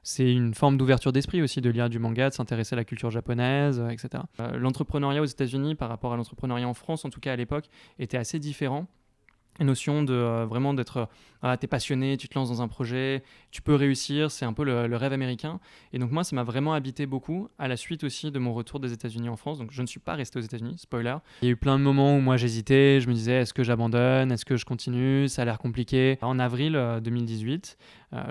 c'est une forme d'ouverture d'esprit aussi de lire du manga, de s'intéresser à la culture japonaise, etc. L'entrepreneuriat aux États-Unis par rapport à l'entrepreneuriat en France, en tout cas à l'époque, était assez différent. La notion de vraiment d'être, t'es passionné, tu te lances dans un projet, tu peux réussir, c'est un peu le rêve américain. Et donc moi, ça m'a vraiment habité beaucoup à la suite aussi de mon retour des États-Unis en France. Donc je ne suis pas resté aux États-Unis, spoiler. Il y a eu plein de moments où moi j'hésitais, je me disais est-ce que j'abandonne, est-ce que je continue, ça a l'air compliqué. En avril 2018,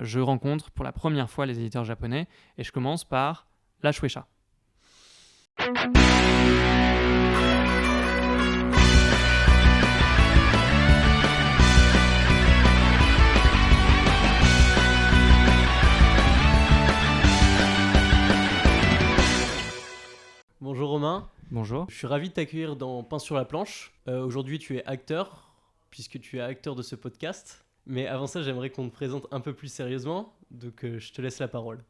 je rencontre pour la première fois les éditeurs japonais et je commence par la Shueisha. Bonjour Romain. Bonjour. Je suis ravi de t'accueillir dans Pain sur la planche. Aujourd'hui, tu es acteur, puisque tu es acteur de ce podcast. Mais avant ça, j'aimerais qu'on te présente un peu plus sérieusement. Donc, je te laisse la parole.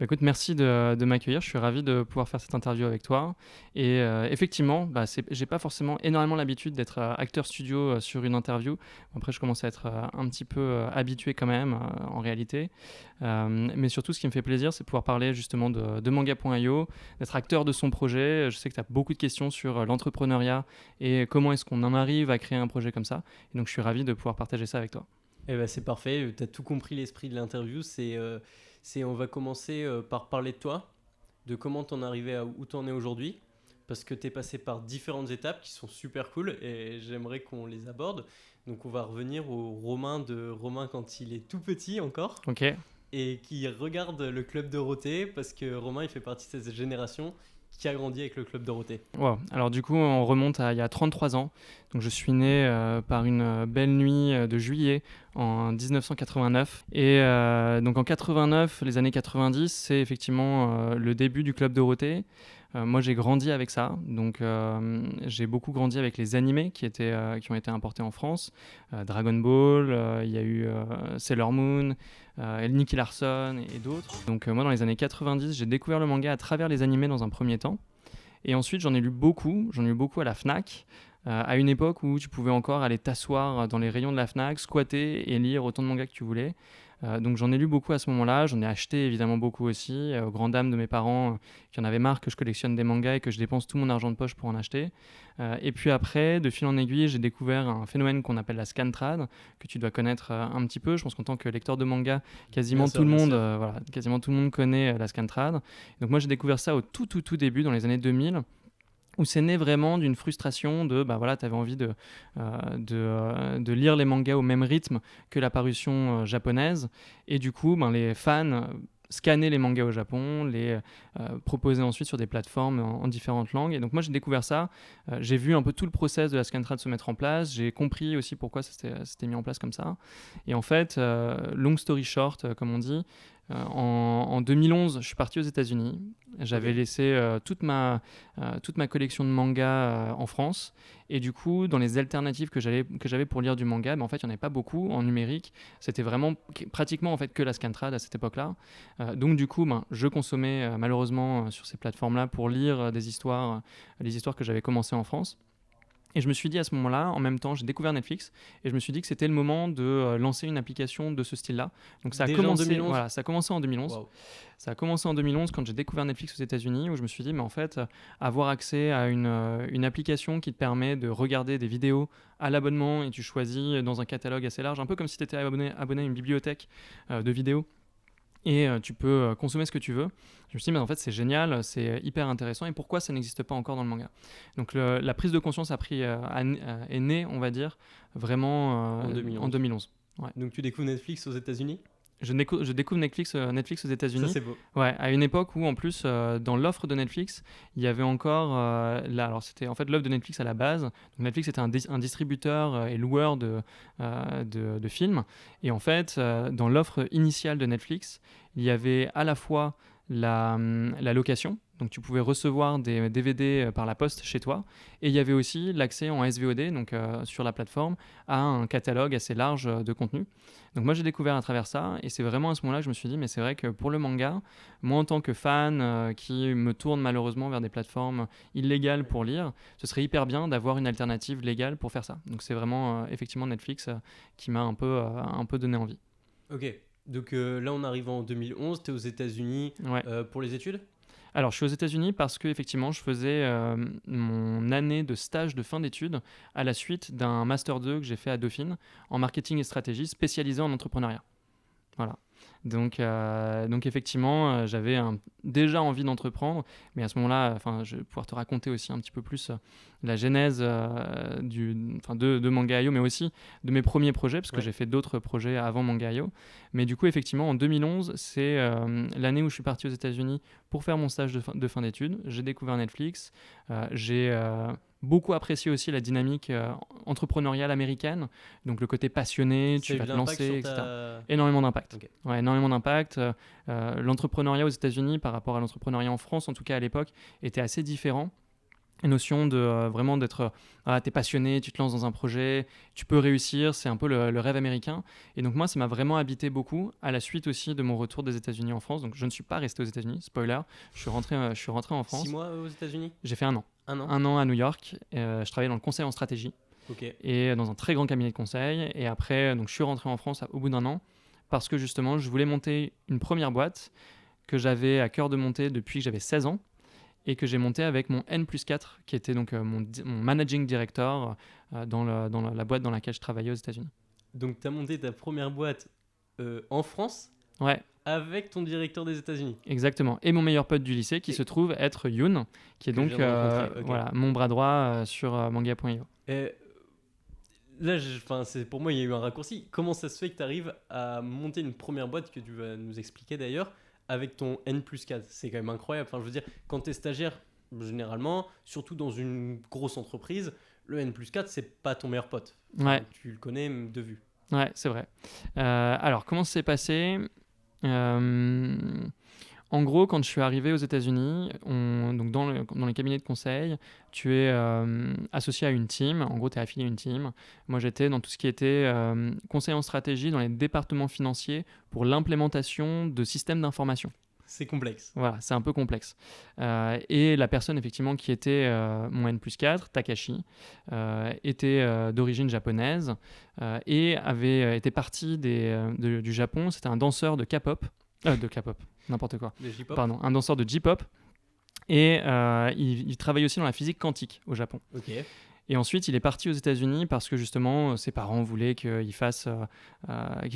Écoute, merci de m'accueillir. Je suis ravi de pouvoir faire cette interview avec toi. Et effectivement, j'ai pas forcément énormément l'habitude d'être acteur studio sur une interview. Après, je commence à être un petit peu habitué quand même, en réalité. Mais surtout, ce qui me fait plaisir, c'est de pouvoir parler justement de Manga.io, d'être acteur de son projet. Je sais que tu as beaucoup de questions sur l'entrepreneuriat et comment est-ce qu'on en arrive à créer un projet comme ça. Et donc, je suis ravi de pouvoir partager ça avec toi. Eh ben, c'est parfait. Tu as tout compris l'esprit de l'interview. On va commencer par parler de toi, de comment t'en es arrivé à où t'en es aujourd'hui, parce que t'es passé par différentes étapes qui sont super cool et j'aimerais qu'on les aborde. Donc on va revenir au Romain quand il est tout petit encore. Ok. Et qui regarde le Club Dorothée, parce que Romain il fait partie de cette génération qui a grandi avec le Club Dorothée. Wow. Alors du coup, on remonte à il y a 33 ans. Donc je suis né par une belle nuit de juillet en 1989. Et donc en 89, les années 90, c'est effectivement le début du Club Dorothée. Moi, j'ai grandi avec ça. Donc j'ai beaucoup grandi avec les animés qui ont été importés en France. Dragon Ball, il y a eu Sailor Moon, Nicky Larson et d'autres. Donc moi, dans les années 90, j'ai découvert le manga à travers les animés dans un premier temps. Et ensuite, j'en ai lu beaucoup à la Fnac, à une époque où tu pouvais encore aller t'asseoir dans les rayons de la Fnac, squatter et lire autant de mangas que tu voulais. Donc j'en ai lu beaucoup à ce moment-là, j'en ai acheté évidemment beaucoup aussi, aux grandes dames de mes parents qui en avaient marre que je collectionne des mangas et que je dépense tout mon argent de poche pour en acheter. Et puis après, de fil en aiguille, j'ai découvert un phénomène qu'on appelle la scantrad, que tu dois connaître un petit peu. Je pense qu'en tant que lecteur de manga, quasiment tout le monde connaît la scantrad. Donc moi j'ai découvert ça au tout début, dans les années 2000. Où c'est né vraiment d'une frustration de, tu avais envie de lire les mangas au même rythme que la parution japonaise. Et du coup, les fans scannaient les mangas au Japon, les proposaient ensuite sur des plateformes en différentes langues. Et donc moi, j'ai découvert ça. J'ai vu un peu tout le process de la scantrad se mettre en place. J'ai compris aussi pourquoi ça s'était mis en place comme ça. Et en fait, long story short, comme on dit, en 2011, je suis parti aux États-Unis. J'avais laissé toute ma collection de mangas en France. Et du coup, dans les alternatives que j'avais pour lire du manga, en fait, il n'y en avait pas beaucoup en numérique. C'était vraiment pratiquement en fait, que la scantrad à cette époque-là. Donc du coup, je consommais malheureusement sur ces plateformes-là pour lire les histoires que j'avais commencées en France. Et je me suis dit à ce moment-là, en même temps, j'ai découvert Netflix et je me suis dit que c'était le moment de lancer une application de ce style-là. Donc ça a commencé en 2011. Wow. Ça a commencé en 2011 quand j'ai découvert Netflix aux États-Unis, où je me suis dit, mais en fait, avoir accès à une application qui te permet de regarder des vidéos à l'abonnement et tu choisis dans un catalogue assez large, un peu comme si tu étais abonné à une bibliothèque de vidéos. Et tu peux consommer ce que tu veux. Je me suis dit, mais en fait, c'est génial, c'est hyper intéressant. Et pourquoi ça n'existe pas encore dans le manga ? Donc, la prise de conscience est née, on va dire, vraiment en 2011. Ouais. Donc, tu découvres Netflix aux États-Unis ? Je découvre Netflix aux États-Unis. Ça, c'est beau. Ouais, à une époque où, en plus, dans l'offre de Netflix, il y avait encore... alors, c'était en fait l'offre de Netflix à la base. Donc, Netflix était un distributeur et loueur de films. Et en fait, dans l'offre initiale de Netflix, il y avait à la fois la location. Donc, tu pouvais recevoir des DVD par la poste chez toi. Et il y avait aussi l'accès en SVOD, donc sur la plateforme, à un catalogue assez large de contenu. Donc moi, j'ai découvert à travers ça. Et c'est vraiment à ce moment-là que je me suis dit, mais c'est vrai que pour le manga, moi, en tant que fan qui me tourne malheureusement vers des plateformes illégales pour lire, ce serait hyper bien d'avoir une alternative légale pour faire ça. Donc c'est vraiment effectivement Netflix qui m'a un peu donné envie. Ok. Donc là, on arrive en 2011, tu es aux États-Unis Ouais. pour les études? Alors, je suis aux États-Unis parce que effectivement, je faisais mon année de stage de fin d'études à la suite d'un master 2 que j'ai fait à Dauphine en marketing et stratégie spécialisé en entrepreneuriat. Voilà. Donc effectivement, j'avais déjà envie d'entreprendre, mais à ce moment-là, je vais pouvoir te raconter aussi un petit peu plus la genèse de Manga.io, mais aussi de mes premiers projets, parce que Ouais. j'ai fait d'autres projets avant Manga.io. Mais du coup, effectivement, en 2011, c'est l'année où je suis parti aux États-Unis pour faire mon stage de fin d'études. J'ai découvert Netflix, j'ai beaucoup apprécié aussi la dynamique entrepreneuriale américaine, donc le côté passionné, Ça a tu eu de vas te l'impact lancer, sur etc. ta... Énormément d'impact. Ok. Ouais, énormément d'impact. L'entrepreneuriat aux États-Unis par rapport à l'entrepreneuriat en France, en tout cas à l'époque, était assez différent. Une notion de vraiment d'être, t'es passionné, tu te lances dans un projet, tu peux réussir, c'est un peu le rêve américain. Et donc moi, ça m'a vraiment habité beaucoup à la suite aussi de mon retour des États-Unis en France. Donc je ne suis pas resté aux États-Unis, spoiler, je suis rentré en 6 France. mois aux États-Unis? J'ai fait 1 an. Un an? 1 an à New York. Je travaillais dans le conseil en stratégie Ok. et dans un très grand cabinet de conseil. Et après, donc, je suis rentré en France au bout d'1 an parce que justement, je voulais monter une première boîte que j'avais à cœur de monter depuis que j'avais 16 ans et que j'ai monté avec mon N+4, qui était donc mon managing director dans la boîte dans laquelle je travaillais aux États-Unis. Donc tu as monté ta première boîte en France Ouais, avec ton directeur des États-Unis. exactement. Et mon meilleur pote du lycée qui se trouve être Youn, qui est Que je donc viens de rencontrer, ok. voilà, mon bras droit sur Manga.io. Et là, pour moi, il y a eu un raccourci. Comment ça se fait que tu arrives à monter une première boîte que tu vas nous expliquer d'ailleurs avec ton N+4? C'est quand même incroyable. Enfin, je veux dire, quand tu es stagiaire, généralement, surtout dans une grosse entreprise, le N+4, c'est pas ton meilleur pote. Enfin, Ouais. tu le connais de vue. Ouais, c'est vrai. Alors, comment ça s'est passé? En gros, quand je suis arrivé aux États-Unis, donc dans les cabinets de conseil, tu es associé à une team. En gros, tu es affilié à une team. Moi, j'étais dans tout ce qui était conseil en stratégie dans les départements financiers pour l'implémentation de systèmes d'information. C'est complexe. Voilà, c'est un peu complexe. Et la personne, effectivement, qui était mon N+4, Takashi, était d'origine japonaise et avait été parti du Japon. C'était un danseur de K-pop. De K-pop, n'importe quoi. Le J-pop. Pardon, un danseur de J-pop. Et il travaille aussi dans la physique quantique au Japon. Ok. Et ensuite, il est parti aux États-Unis parce que justement, ses parents voulaient qu'il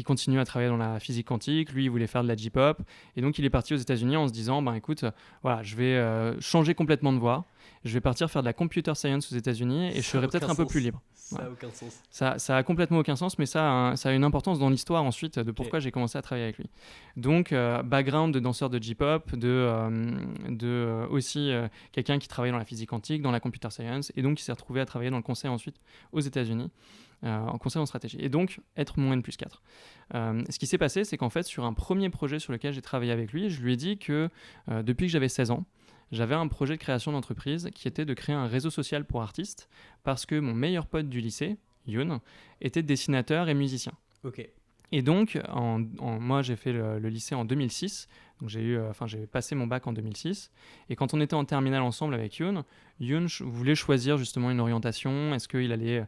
continue à travailler dans la physique quantique. Lui, il voulait faire de la J-pop. Et donc, il est parti aux États-Unis en se disant, écoute, voilà, je vais changer complètement de voie. Je vais partir faire de la computer science aux États-Unis et je serai peut-être un peu plus libre. Ça n'a aucun sens. Ça a complètement aucun sens, mais ça a une importance dans l'histoire ensuite de pourquoi j'ai commencé à travailler avec lui. Donc, background de danseur de J-pop, aussi quelqu'un qui travaillait dans la physique quantique, dans la computer science, et donc qui s'est retrouvé à travailler dans le conseil ensuite aux États-Unis, en conseil en stratégie. Et donc, être mon N+4. Ce qui s'est passé, c'est qu'en fait, sur un premier projet sur lequel j'ai travaillé avec lui, je lui ai dit que depuis que j'avais 16 ans, j'avais un projet de création d'entreprise qui était de créer un réseau social pour artistes parce que mon meilleur pote du lycée, Youn, était dessinateur et musicien. Ok. Et donc, moi, j'ai fait le lycée en 2006. Donc, j'ai passé mon bac en 2006. Et quand on était en terminale ensemble avec Youn voulait choisir justement une orientation. Est-ce qu'il allait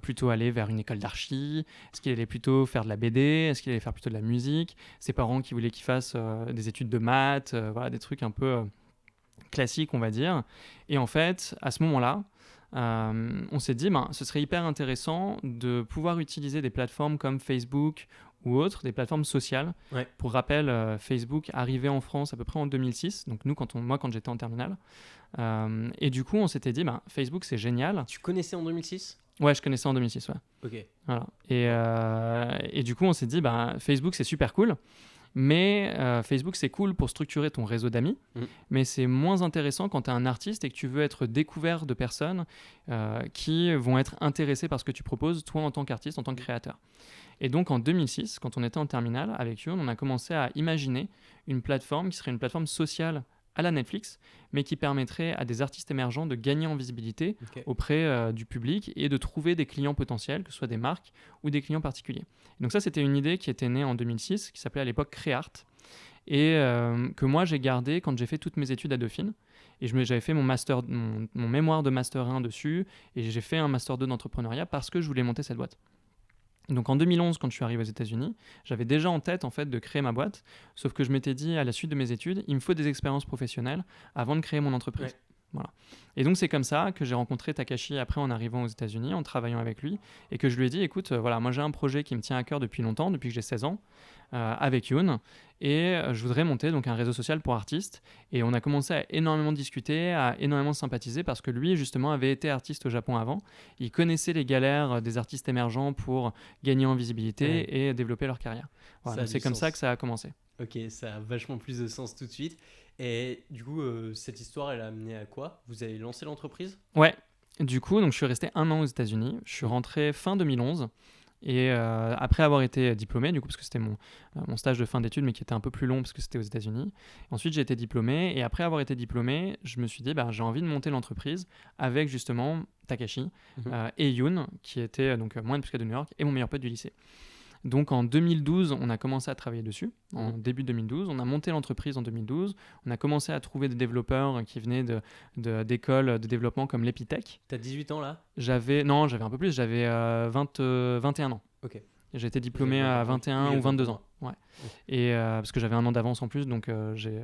plutôt aller vers une école d'archi? Est-ce qu'il allait plutôt faire de la BD? Est-ce qu'il allait faire plutôt de la musique? Ses parents qui voulaient qu'il fasse des études de maths, voilà, des trucs un peu classiques, on va dire. Et en fait, à ce moment-là, on s'est dit, ce serait hyper intéressant de pouvoir utiliser des plateformes comme Facebook ou autres, des plateformes sociales. Ouais. Pour rappel, Facebook arrivait en France à peu près en 2006, donc moi quand j'étais en terminale. Et du coup, on s'était dit, Facebook c'est génial. Tu connaissais en 2006? Ouais, je connaissais en 2006, ouais. Ok. Voilà. Et du coup, on s'est dit, Facebook c'est super cool. Mais Facebook, c'est cool pour structurer ton réseau d'amis, mais c'est moins intéressant quand tu es un artiste et que tu veux être découvert de personnes qui vont être intéressées par ce que tu proposes, toi en tant qu'artiste, en tant que créateur. Et donc en 2006, quand on était en terminale avec Youn, on a commencé à imaginer une plateforme qui serait une plateforme sociale à la Netflix, mais qui permettrait à des artistes émergents de gagner en visibilité auprès du public et de trouver des clients potentiels, que ce soit des marques ou des clients particuliers. Et donc ça, c'était une idée qui était née en 2006, qui s'appelait à l'époque Créart, et que moi, j'ai gardé quand j'ai fait toutes mes études à Dauphine. Et j'avais fait mon mémoire de Master 1 dessus, et j'ai fait un Master 2 d'entrepreneuriat parce que je voulais monter cette boîte. Donc en 2011, quand je suis arrivé aux États-Unis, j'avais déjà en tête en fait de créer ma boîte, sauf que je m'étais dit à la suite de mes études, il me faut des expériences professionnelles avant de créer mon entreprise. Ouais. Voilà. Et donc c'est comme ça que j'ai rencontré Takashi après en arrivant aux États-Unis, en travaillant avec lui, et que je lui ai dit, écoute, voilà, moi j'ai un projet qui me tient à cœur depuis longtemps, depuis que j'ai 16 ans, avec Youn, et je voudrais monter donc un réseau social pour artistes. Et on a commencé à énormément discuter, à énormément sympathiser, parce que lui justement avait été artiste au Japon avant, il connaissait les galères des artistes émergents pour gagner en visibilité et développer leur carrière. Voilà, donc c'est comme ça que ça a commencé. Ok, ça a vachement plus de sens tout de suite. Et du coup, cette histoire, elle a amené à quoi? Vous avez lancé l'entreprise? Ouais, du coup, donc je suis resté 1 an aux États-Unis. Je suis rentré fin 2011. Et après avoir été diplômé, du coup, parce que c'était mon stage de fin d'études, mais qui était un peu plus long parce que c'était aux États-Unis. Ensuite, j'ai été diplômé. Et après avoir été diplômé, je me suis dit, j'ai envie de monter l'entreprise avec justement Takashi et Youn, qui était donc moi, de New York, et mon meilleur pote du lycée. Donc en 2012, on a commencé à travailler dessus, en début 2012. On a monté l'entreprise en 2012. On a commencé à trouver des développeurs qui venaient d'écoles de développement comme l'Epitech. T'as 18 ans là? J'avais un peu plus, j'avais 21 ans. Ok. J'ai été diplômé à 21 ou 22 ans. Ouais. Et parce que j'avais un an d'avance en plus, donc j'ai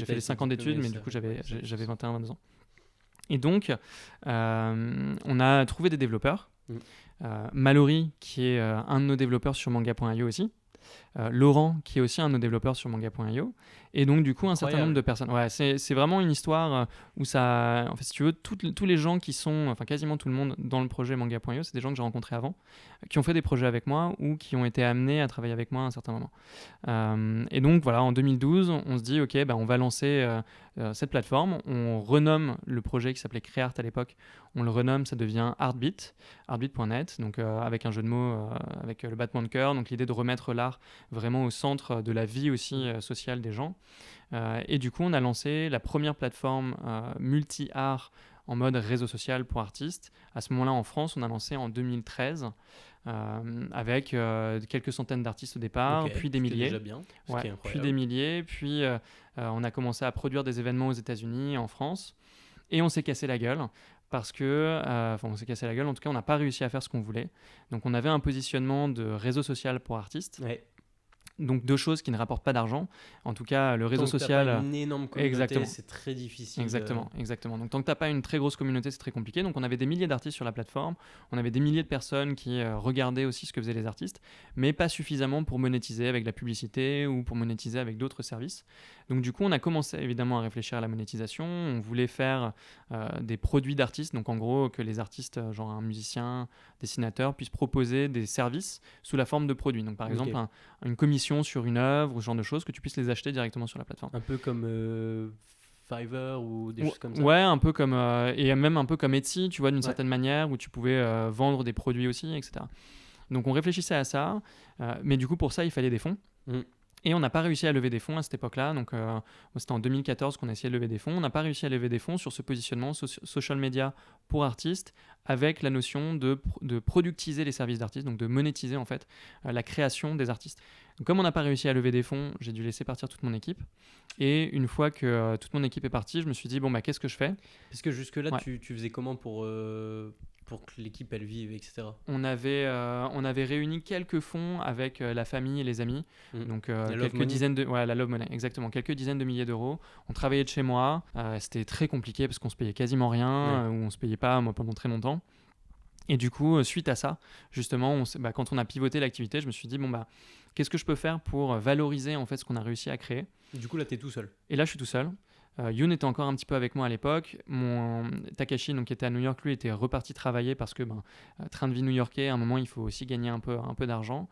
fait les 5 ans d'études, mais du coup j'avais 21-22 ans. Et donc, on a trouvé des développeurs. Mallory, qui est un de nos développeurs sur Manga.io aussi. Laurent, qui est aussi un de nos développeurs sur Manga.io. Et donc, du coup, un certain nombre de personnes. Ouais, c'est vraiment une histoire où ça. En fait, si tu veux, tous les gens qui sont. Enfin, quasiment tout le monde dans le projet Manga.io, c'est des gens que j'ai rencontrés avant, qui ont fait des projets avec moi ou qui ont été amenés à travailler avec moi à un certain moment. Et donc, voilà, en 2012, on se dit, OK, on va lancer cette plateforme. On renomme le projet qui s'appelait Créart à l'époque. On le renomme, ça devient Artbeat, artbeat.net, donc avec un jeu de mots avec le battement de cœur. Donc, l'idée de remettre l'art vraiment au centre de la vie aussi sociale des gens. Et du coup, on a lancé la première plateforme multi-art en mode réseau social pour artistes. À ce moment-là, en France, on a lancé en 2013 avec quelques centaines d'artistes au départ, puis des milliers. Déjà bien, puis des milliers, puis on a commencé à produire des événements aux États-Unis, en France, et on s'est cassé la gueule. Parce que, on s'est cassé la gueule, en tout cas, on n'a pas réussi à faire ce qu'on voulait. Donc, on avait un positionnement de réseau social pour artistes. Ouais. Donc, deux choses qui ne rapportent pas d'argent. En tout cas, le réseau social. Tant que t'as pas une énorme communauté, c'est très difficile. Exactement. Donc, tant que tu n'as pas une très grosse communauté, c'est très compliqué. Donc, on avait des milliers d'artistes sur la plateforme. On avait des milliers de personnes qui regardaient aussi ce que faisaient les artistes, mais pas suffisamment pour monétiser avec la publicité ou pour monétiser avec d'autres services. Donc, du coup, on a commencé évidemment à réfléchir à la monétisation. On voulait faire des produits d'artistes. Donc, en gros, que les artistes, genre un musicien, dessinateur, puissent proposer des services sous la forme de produits. Donc, par exemple, une commission sur une œuvre ou ce genre de choses, que tu puisses les acheter directement sur la plateforme. Un peu comme Fiverr ou des choses comme ça. Ouais, un peu comme et même un peu comme Etsy, tu vois, d'une certaine manière, où tu pouvais vendre des produits aussi, etc. Donc on réfléchissait à ça, mais du coup pour ça il fallait des fonds. Et on n'a pas réussi à lever des fonds à cette époque-là. Donc, c'était en 2014 qu'on a essayé de lever des fonds. On n'a pas réussi à lever des fonds sur ce positionnement social media pour artistes, avec la notion de productiser les services d'artistes, donc de monétiser en fait la création des artistes. Donc, comme on n'a pas réussi à lever des fonds, j'ai dû laisser partir toute mon équipe. Et une fois que toute mon équipe est partie, je me suis dit, qu'est-ce que je fais? Parce que jusque-là, tu faisais comment pour que l'équipe elle vive, etc. On avait réuni quelques fonds avec la famille et les amis, donc quelques dizaines de la Love Money, exactement, quelques dizaines de milliers d'euros. On travaillait de chez moi, c'était très compliqué parce qu'on se payait quasiment rien, ou on se payait pas moi pendant très longtemps. Et du coup, suite à ça, justement, quand on a pivoté l'activité, je me suis dit qu'est-ce que je peux faire pour valoriser en fait ce qu'on a réussi à créer. Du coup, là, t'es tout seul. Et là, je suis tout seul. Youn était encore un petit peu avec moi à l'époque. Mon Takashi, donc, qui était à New York, lui, était reparti travailler parce que train de vie new-yorkais, à un moment, il faut aussi gagner un peu d'argent.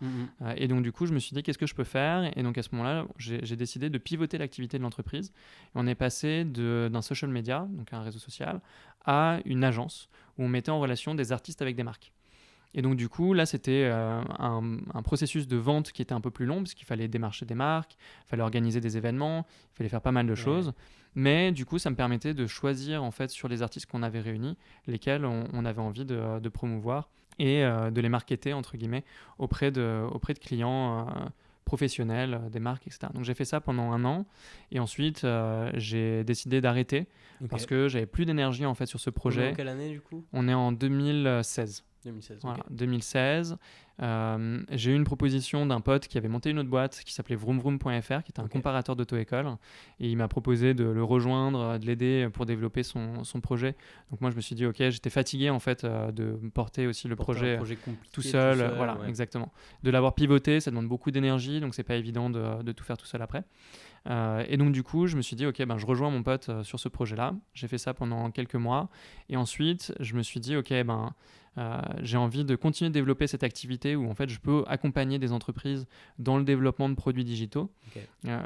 Et donc, du coup, je me suis dit, qu'est-ce que je peux faire? Et donc, à ce moment-là, j'ai décidé de pivoter l'activité de l'entreprise. Et on est passé d'un social media, donc un réseau social, à une agence où on mettait en relation des artistes avec des marques. Et donc, du coup, là, c'était un processus de vente qui était un peu plus long parce qu'il fallait démarcher des marques, il fallait organiser des événements, il fallait faire pas mal de choses. Mais du coup, ça me permettait de choisir, en fait, sur les artistes qu'on avait réunis, lesquels on avait envie de promouvoir et de les marketer, entre guillemets, auprès de clients professionnels, des marques, etc. Donc, j'ai fait ça pendant 1 an. Et ensuite, j'ai décidé d'arrêter parce que j'avais plus d'énergie, en fait, sur ce projet. On est en quelle année, du coup? On est en 2016. 2016, voilà, 2016. j'ai eu une proposition d'un pote qui avait monté une autre boîte qui s'appelait vroomvroom.fr, qui était un comparateur d'auto-école. Et il m'a proposé de le rejoindre, de l'aider pour développer son projet. Donc moi, je me suis dit, OK, j'étais fatigué en fait de porter aussi le projet tout seul. Voilà, exactement. De l'avoir pivoté, ça demande beaucoup d'énergie, donc c'est pas évident de tout faire tout seul après. Et donc du coup, je me suis dit, OK, je rejoins mon pote sur ce projet-là. J'ai fait ça pendant quelques mois. Et ensuite, je me suis dit, OK, j'ai envie de continuer de développer cette activité où en fait, je peux accompagner des entreprises dans le développement de produits digitaux,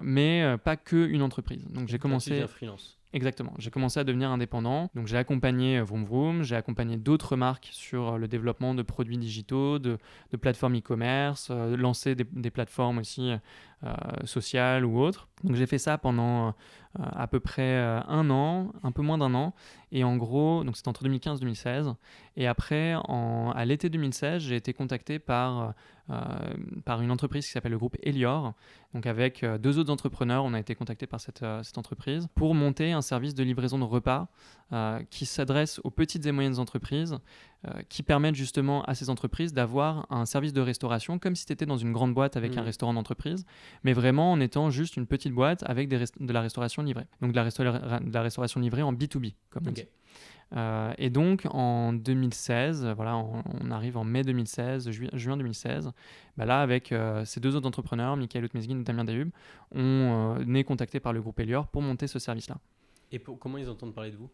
mais pas qu'une entreprise. Donc j'ai commencé... freelance. Exactement. J'ai commencé à devenir indépendant. Donc, j'ai accompagné Vroom Vroom, j'ai accompagné d'autres marques sur le développement de produits digitaux, de plateformes e-commerce, lancer des plateformes aussi sociales ou autres. Donc, j'ai fait ça pendant à peu près un an, un peu moins d'un an. Et en gros, donc c'était entre 2015 et 2016. Et après, à l'été 2016, j'ai été contacté par une entreprise qui s'appelle le groupe Elior. Donc avec deux autres entrepreneurs, on a été contactés par cette entreprise pour monter un service de livraison de repas qui s'adresse aux petites et moyennes entreprises, qui permettent justement à ces entreprises d'avoir un service de restauration comme si tu étais dans une grande boîte avec un restaurant d'entreprise, mais vraiment en étant juste une petite boîte avec de la restauration livrée. Donc de la restauration livrée en B2B, comme on dit. Et donc en 2016, voilà, on arrive en mai 2016, juin 2016, là avec ces deux autres entrepreneurs, Michael Outmezgin et Damien Dahub, on est contacté par le groupe Elior pour monter ce service-là. Et comment ils entendent parler de vous ?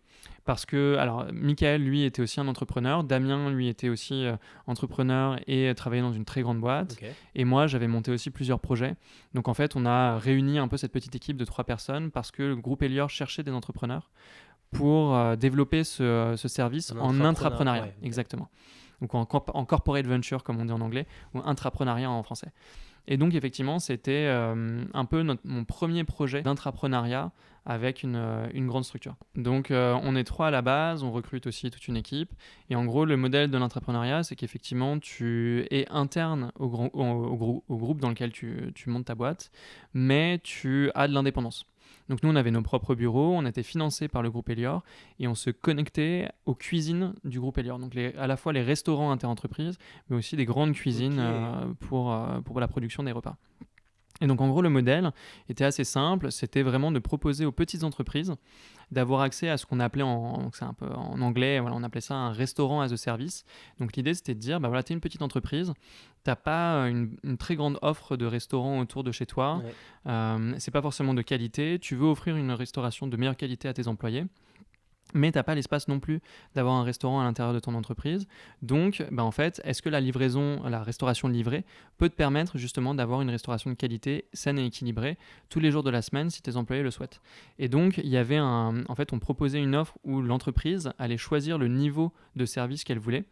Parce que, alors, Michael, lui, était aussi un entrepreneur. Damien, lui, était aussi entrepreneur et travaillait dans une très grande boîte. Et moi, j'avais monté aussi plusieurs projets. Donc, en fait, on a réuni un peu cette petite équipe de 3 personnes parce que le groupe Elior cherchait des entrepreneurs pour développer ce service en intrapreneuriat. Exactement. Donc, en corporate venture, comme on dit en anglais, ou intrapreneuriat en français. Et donc, effectivement, c'était un peu mon premier projet d'intrapreneuriat avec une grande structure. Donc, on est 3 à la base, on recrute aussi toute une équipe. Et en gros, le modèle de l'entrepreneuriat, c'est qu'effectivement, tu es interne au groupe dans lequel tu montes ta boîte, mais tu as de l'indépendance. Donc nous, on avait nos propres bureaux, on était financés par le groupe Elior et on se connectait aux cuisines du groupe Elior. Donc à la fois les restaurants interentreprises, mais aussi des grandes cuisines pour la production des repas. Et donc en gros, le modèle était assez simple, c'était vraiment de proposer aux petites entreprises d'avoir accès à ce qu'on appelait c'est un peu en anglais, voilà, on appelait ça un restaurant as a service. Donc l'idée, c'était de dire, voilà, tu es une petite entreprise, tu n'as pas une très grande offre de restaurants autour de chez toi, c'est pas forcément de qualité, tu veux offrir une restauration de meilleure qualité à tes employés, mais tu n'as pas l'espace non plus d'avoir un restaurant à l'intérieur de ton entreprise. Donc, en fait, est-ce que la restauration livrée peut te permettre justement d'avoir une restauration de qualité saine et équilibrée tous les jours de la semaine si tes employés le souhaitent. Et donc, il y avait en fait, on proposait une offre où l'entreprise allait choisir le niveau de service qu'elle voulait.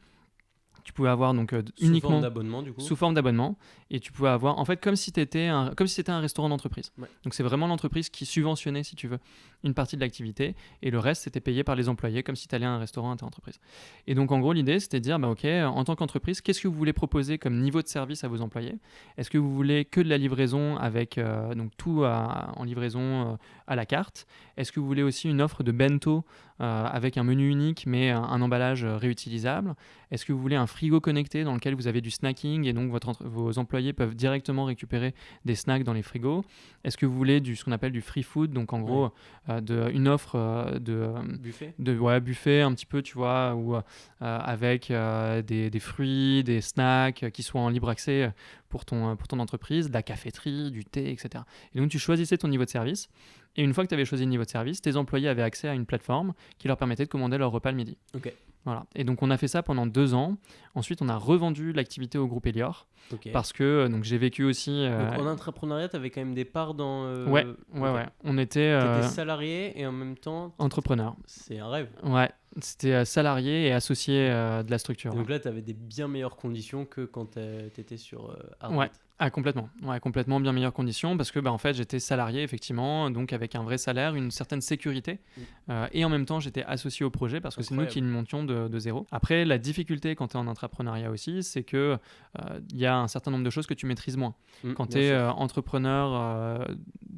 Tu pouvais avoir donc uniquement sous forme d'abonnement, du coup. Sous forme d'abonnement, et tu pouvais avoir en fait comme si c'était un restaurant d'entreprise. Donc c'est vraiment l'entreprise qui subventionnait, si tu veux, une partie de l'activité, et le reste c'était payé par les employés comme si tu allais à un restaurant interentreprise. Et donc en gros l'idée c'était de dire ok, en tant qu'entreprise, qu'est-ce que vous voulez proposer comme niveau de service à vos employés ? Est-ce que vous voulez que de la livraison avec donc tout en livraison à la carte ? Est-ce que vous voulez aussi une offre de bento avec un menu unique mais un emballage réutilisable ? Est-ce que vous voulez un frigo connecté dans lequel vous avez du snacking et donc vos employés peuvent directement récupérer des snacks dans les frigos ? Est-ce que vous voulez ce qu'on appelle du free food, donc en gros une offre de buffet un petit peu, tu vois, ou avec des fruits, des snacks qui soient en libre accès pour ton entreprise, de la caféterie, du thé, etc. Et donc tu choisissais ton niveau de service. Et une fois que tu avais choisi le niveau de service, tes employés avaient accès à une plateforme qui leur permettait de commander leur repas le midi. Voilà. Et donc on a fait ça pendant 2 ans. Ensuite, on a revendu l'activité au groupe Elior parce que donc j'ai vécu aussi. Donc en entrepreneuriat, tu avais quand même des parts dans. Ouais. On était. T'étais salarié et en même temps. Entrepreneur. C'est un rêve. Ouais. C'était salarié et associé de la structure. Et donc là, tu avais des bien meilleures conditions que quand tu étais sur Ardbit. Ah, complètement. Ouais, complètement bien meilleures conditions parce que en fait, j'étais salarié effectivement, donc avec un vrai salaire, une certaine sécurité. Et en même temps, j'étais associé au projet parce que c'est nous qui le montions de zéro. Après, la difficulté quand tu es en entrepreneuriat aussi, c'est que il y a un certain nombre de choses que tu maîtrises moins. Quand tu es entrepreneur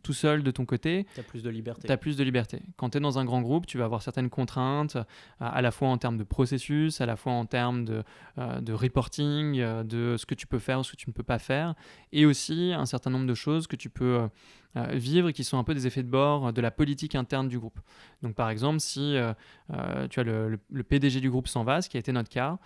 tout seul de ton côté, tu as plus de liberté. Tu as plus de liberté. Quand tu es dans un grand groupe, tu vas avoir certaines contraintes, à la fois en termes de processus, à la fois en termes de reporting, de ce que tu peux faire ou ce que tu ne peux pas faire, et aussi un certain nombre de choses que tu peux vivre et qui sont un peu des effets de bord de la politique interne du groupe. Donc par exemple, si tu as le PDG du groupe s'en va, ce qui a été notre cas,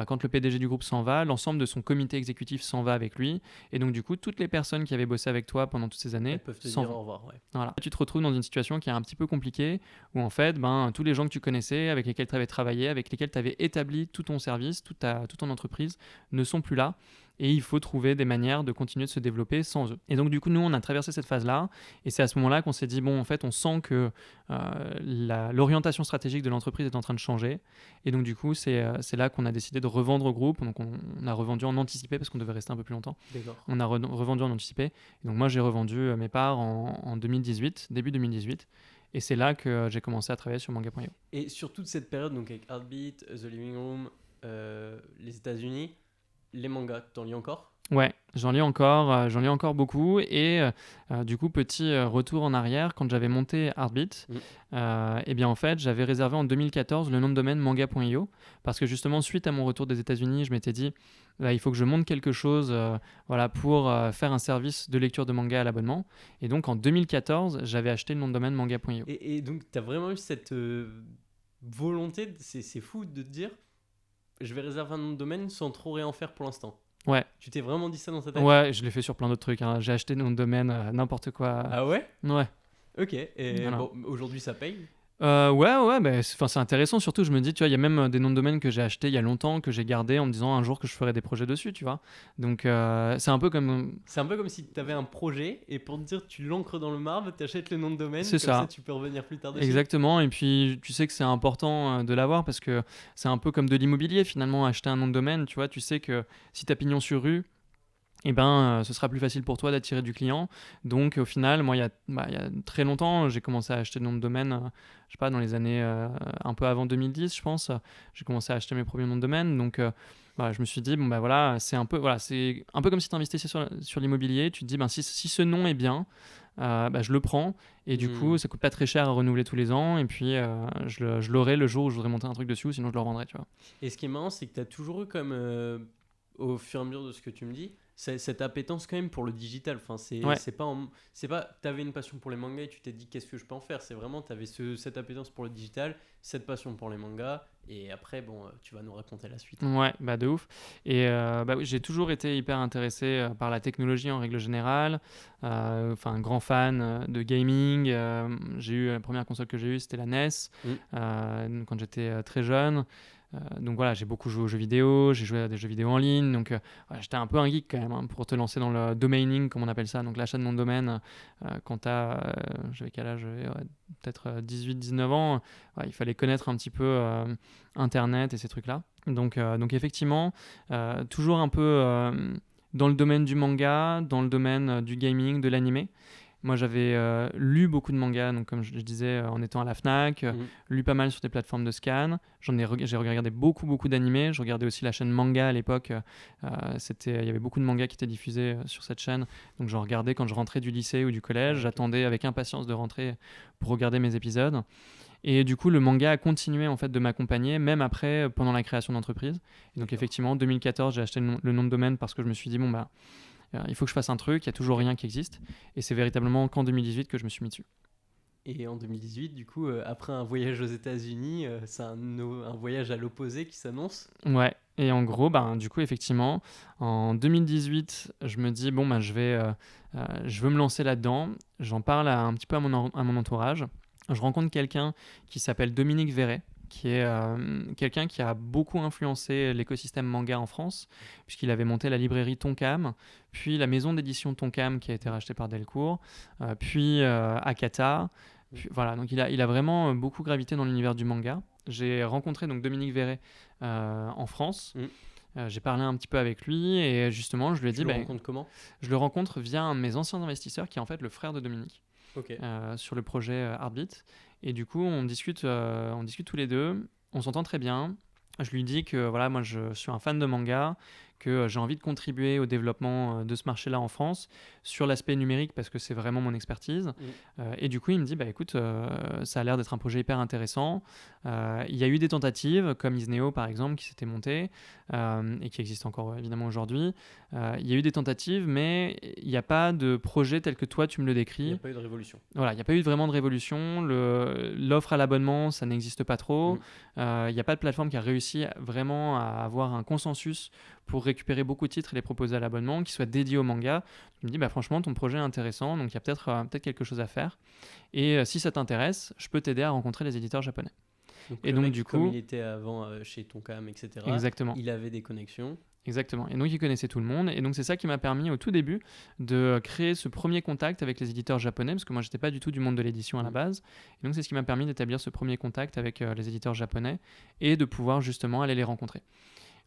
quand le PDG du groupe s'en va, l'ensemble de son comité exécutif s'en va avec lui, et donc du coup, toutes les personnes qui avaient bossé avec toi pendant toutes ces années peuvent te dire au revoir. Voilà. Tu te retrouves dans une situation qui est un petit peu compliquée, où en fait, tous les gens que tu connaissais, avec lesquels tu avais travaillé, avec lesquels tu avais établi tout ton service, toute ton entreprise, ne sont plus là. Et il faut trouver des manières de continuer de se développer sans eux. Et donc du coup, nous, on a traversé cette phase-là. Et c'est à ce moment-là qu'on s'est dit, en fait, on sent que l'orientation stratégique de l'entreprise est en train de changer. Et donc du coup, c'est là qu'on a décidé de revendre au groupe. Donc on a revendu en anticipé parce qu'on devait rester un peu plus longtemps. D'accord. On a revendu en anticipé. Et donc moi, j'ai revendu mes parts en 2018, début 2018. Et c'est là que j'ai commencé à travailler sur Manga.io. Et sur toute cette période, donc avec Heartbeat, The Living Room, les États-Unis, les mangas, t'en lis encore ? Ouais, j'en lis encore beaucoup. Et du coup, petit retour en arrière, quand j'avais monté Heartbeat, eh bien en fait, j'avais réservé en 2014 le nom de domaine manga.io parce que justement, suite à mon retour des États-Unis, je m'étais dit, il faut que je monte quelque chose pour faire un service de lecture de manga à l'abonnement. Et donc en 2014, j'avais acheté le nom de domaine manga.io. Et donc, t'as vraiment eu cette volonté, c'est fou de te dire, je vais réserver un nom de domaine sans trop rien en faire pour l'instant. Ouais. Tu t'es vraiment dit ça dans ta tête ? Ouais, je l'ai fait sur plein d'autres trucs. J'ai acheté le nom de domaine, n'importe quoi. Ah ouais ? Ouais. Ok, et voilà. Aujourd'hui ça paye ? Ouais, c'est intéressant. Surtout, je me dis, tu vois, il y a même des noms de domaine que j'ai achetés il y a longtemps, que j'ai gardés en me disant un jour que je ferai des projets dessus, tu vois. Donc, c'est un peu comme... C'est un peu comme si tu avais un projet et pour te dire, tu l'ancres dans le marbre, tu achètes le nom de domaine, c'est comme ça tu peux revenir plus tard dessus. Exactement, et puis tu sais que c'est important de l'avoir parce que c'est un peu comme de l'immobilier finalement, acheter un nom de domaine, tu vois, tu sais que si tu as pignon sur rue, ce sera plus facile pour toi d'attirer du client. Donc au final, moi, il y a très longtemps, j'ai commencé à acheter des noms de domaine, je sais pas, dans les années un peu avant 2010, je pense. J'ai commencé à acheter mes premiers noms de domaine. Donc je me suis dit, c'est un peu comme si tu investissais sur l'immobilier. Tu te dis, si ce nom est bien, je le prends. Et du coup, ça coûte pas très cher à renouveler tous les ans. Et puis, je l'aurai le jour où je voudrais monter un truc dessus, ou sinon je le revendrai, tu vois. Et ce qui est marrant, c'est que tu as toujours eu comme, au fur et à mesure de ce que tu me dis, cette appétence quand même pour le digital. Enfin, c'est pas t'avais une passion pour les mangas et tu t'es dit qu'est-ce que je peux en faire. C'est vraiment t'avais cette appétence pour le digital, cette passion pour les mangas, et après tu vas nous raconter la suite. Ouais, de ouf. Et j'ai toujours été hyper intéressé par la technologie en règle générale. Un grand fan de gaming. La première console que j'ai eue, c'était la NES quand j'étais très jeune. Donc voilà, j'ai beaucoup joué aux jeux vidéo, j'ai joué à des jeux vidéo en ligne, donc j'étais un peu un geek quand même, pour te lancer dans le domaining, comme on appelle ça, donc l'achat de nom de domaine. Quand j'avais quel âge ? Peut-être 18-19 ans, il fallait connaître un petit peu Internet et ces trucs-là. Donc effectivement, toujours un peu dans le domaine du manga, dans le domaine du gaming, de l'animé. Moi, j'avais lu beaucoup de mangas, donc comme je disais, en étant à la Fnac, lu pas mal sur des plateformes de scan. J'ai regardé beaucoup d'animés. Je regardais aussi la chaîne Manga à l'époque. Il y avait beaucoup de mangas qui étaient diffusés sur cette chaîne. Donc, j'en regardais quand je rentrais du lycée ou du collège. J'attendais avec impatience de rentrer pour regarder mes épisodes. Et du coup, le manga a continué en fait de m'accompagner, même après, pendant la création d'entreprise. Et donc, effectivement, en 2014, j'ai acheté le nom de domaine parce que je me suis dit, il faut que je fasse un truc, il n'y a toujours rien qui existe. Et c'est véritablement qu'en 2018 que je me suis mis dessus. Et en 2018, du coup, après un voyage aux États-Unis, c'est un voyage à l'opposé qui s'annonce. Ouais, et en gros, du coup, effectivement, en 2018, je me dis, je veux me lancer là-dedans. J'en parle un petit peu à mon entourage. Je rencontre quelqu'un qui s'appelle Dominique Verret, qui est quelqu'un qui a beaucoup influencé l'écosystème manga en France, puisqu'il avait monté la librairie Tonkam, puis la maison d'édition Tonkam qui a été rachetée par Delcourt, puis Akata. Voilà, donc il a vraiment beaucoup gravité dans l'univers du manga. J'ai rencontré donc Dominique Verret en France. J'ai parlé un petit peu avec lui et justement, je lui ai dit, Tu le rencontres comment? je le rencontre via un de mes anciens investisseurs qui est en fait le frère de Dominique Ok. sur le projet Heartbeat. Et du coup, on discute tous les deux, on s'entend très bien. Je lui dis que voilà, moi je suis un fan de manga, que j'ai envie de contribuer au développement de ce marché-là en France sur l'aspect numérique parce que c'est vraiment mon expertise. Et du coup, il me dit, bah écoute, ça a l'air d'être un projet hyper intéressant. Il y a eu des tentatives, comme Isneo par exemple, qui s'était monté et qui existe encore évidemment aujourd'hui. Il y a eu des tentatives, mais il n'y a pas de projet tel que toi tu me le Il n'y décris. a pas eu de révolution. Voilà, il n'y a pas eu vraiment de révolution. L'offre à l'abonnement, ça n'existe pas trop. Il n'y a pas de plateforme qui a réussi vraiment à avoir un consensus pour récupérer beaucoup de titres et les proposer à l'abonnement, qui soient dédiés au manga. Je me dis, bah, franchement, ton projet est intéressant, donc il y a peut-être quelque chose à faire. Et si ça t'intéresse, je peux t'aider à rencontrer les éditeurs japonais. Et Et le donc, mec, du comme coup, il était avant chez Tonkam, etc., exactement. il avait des connexions. Exactement. Et donc, il connaissait tout le monde. Et donc, c'est ça qui m'a permis au tout début de créer ce premier contact avec les éditeurs japonais, parce que moi, je n'étais pas du tout du monde de l'édition à la base. Et donc, c'est ce qui m'a permis d'établir ce premier contact avec les éditeurs japonais et de pouvoir justement aller les rencontrer.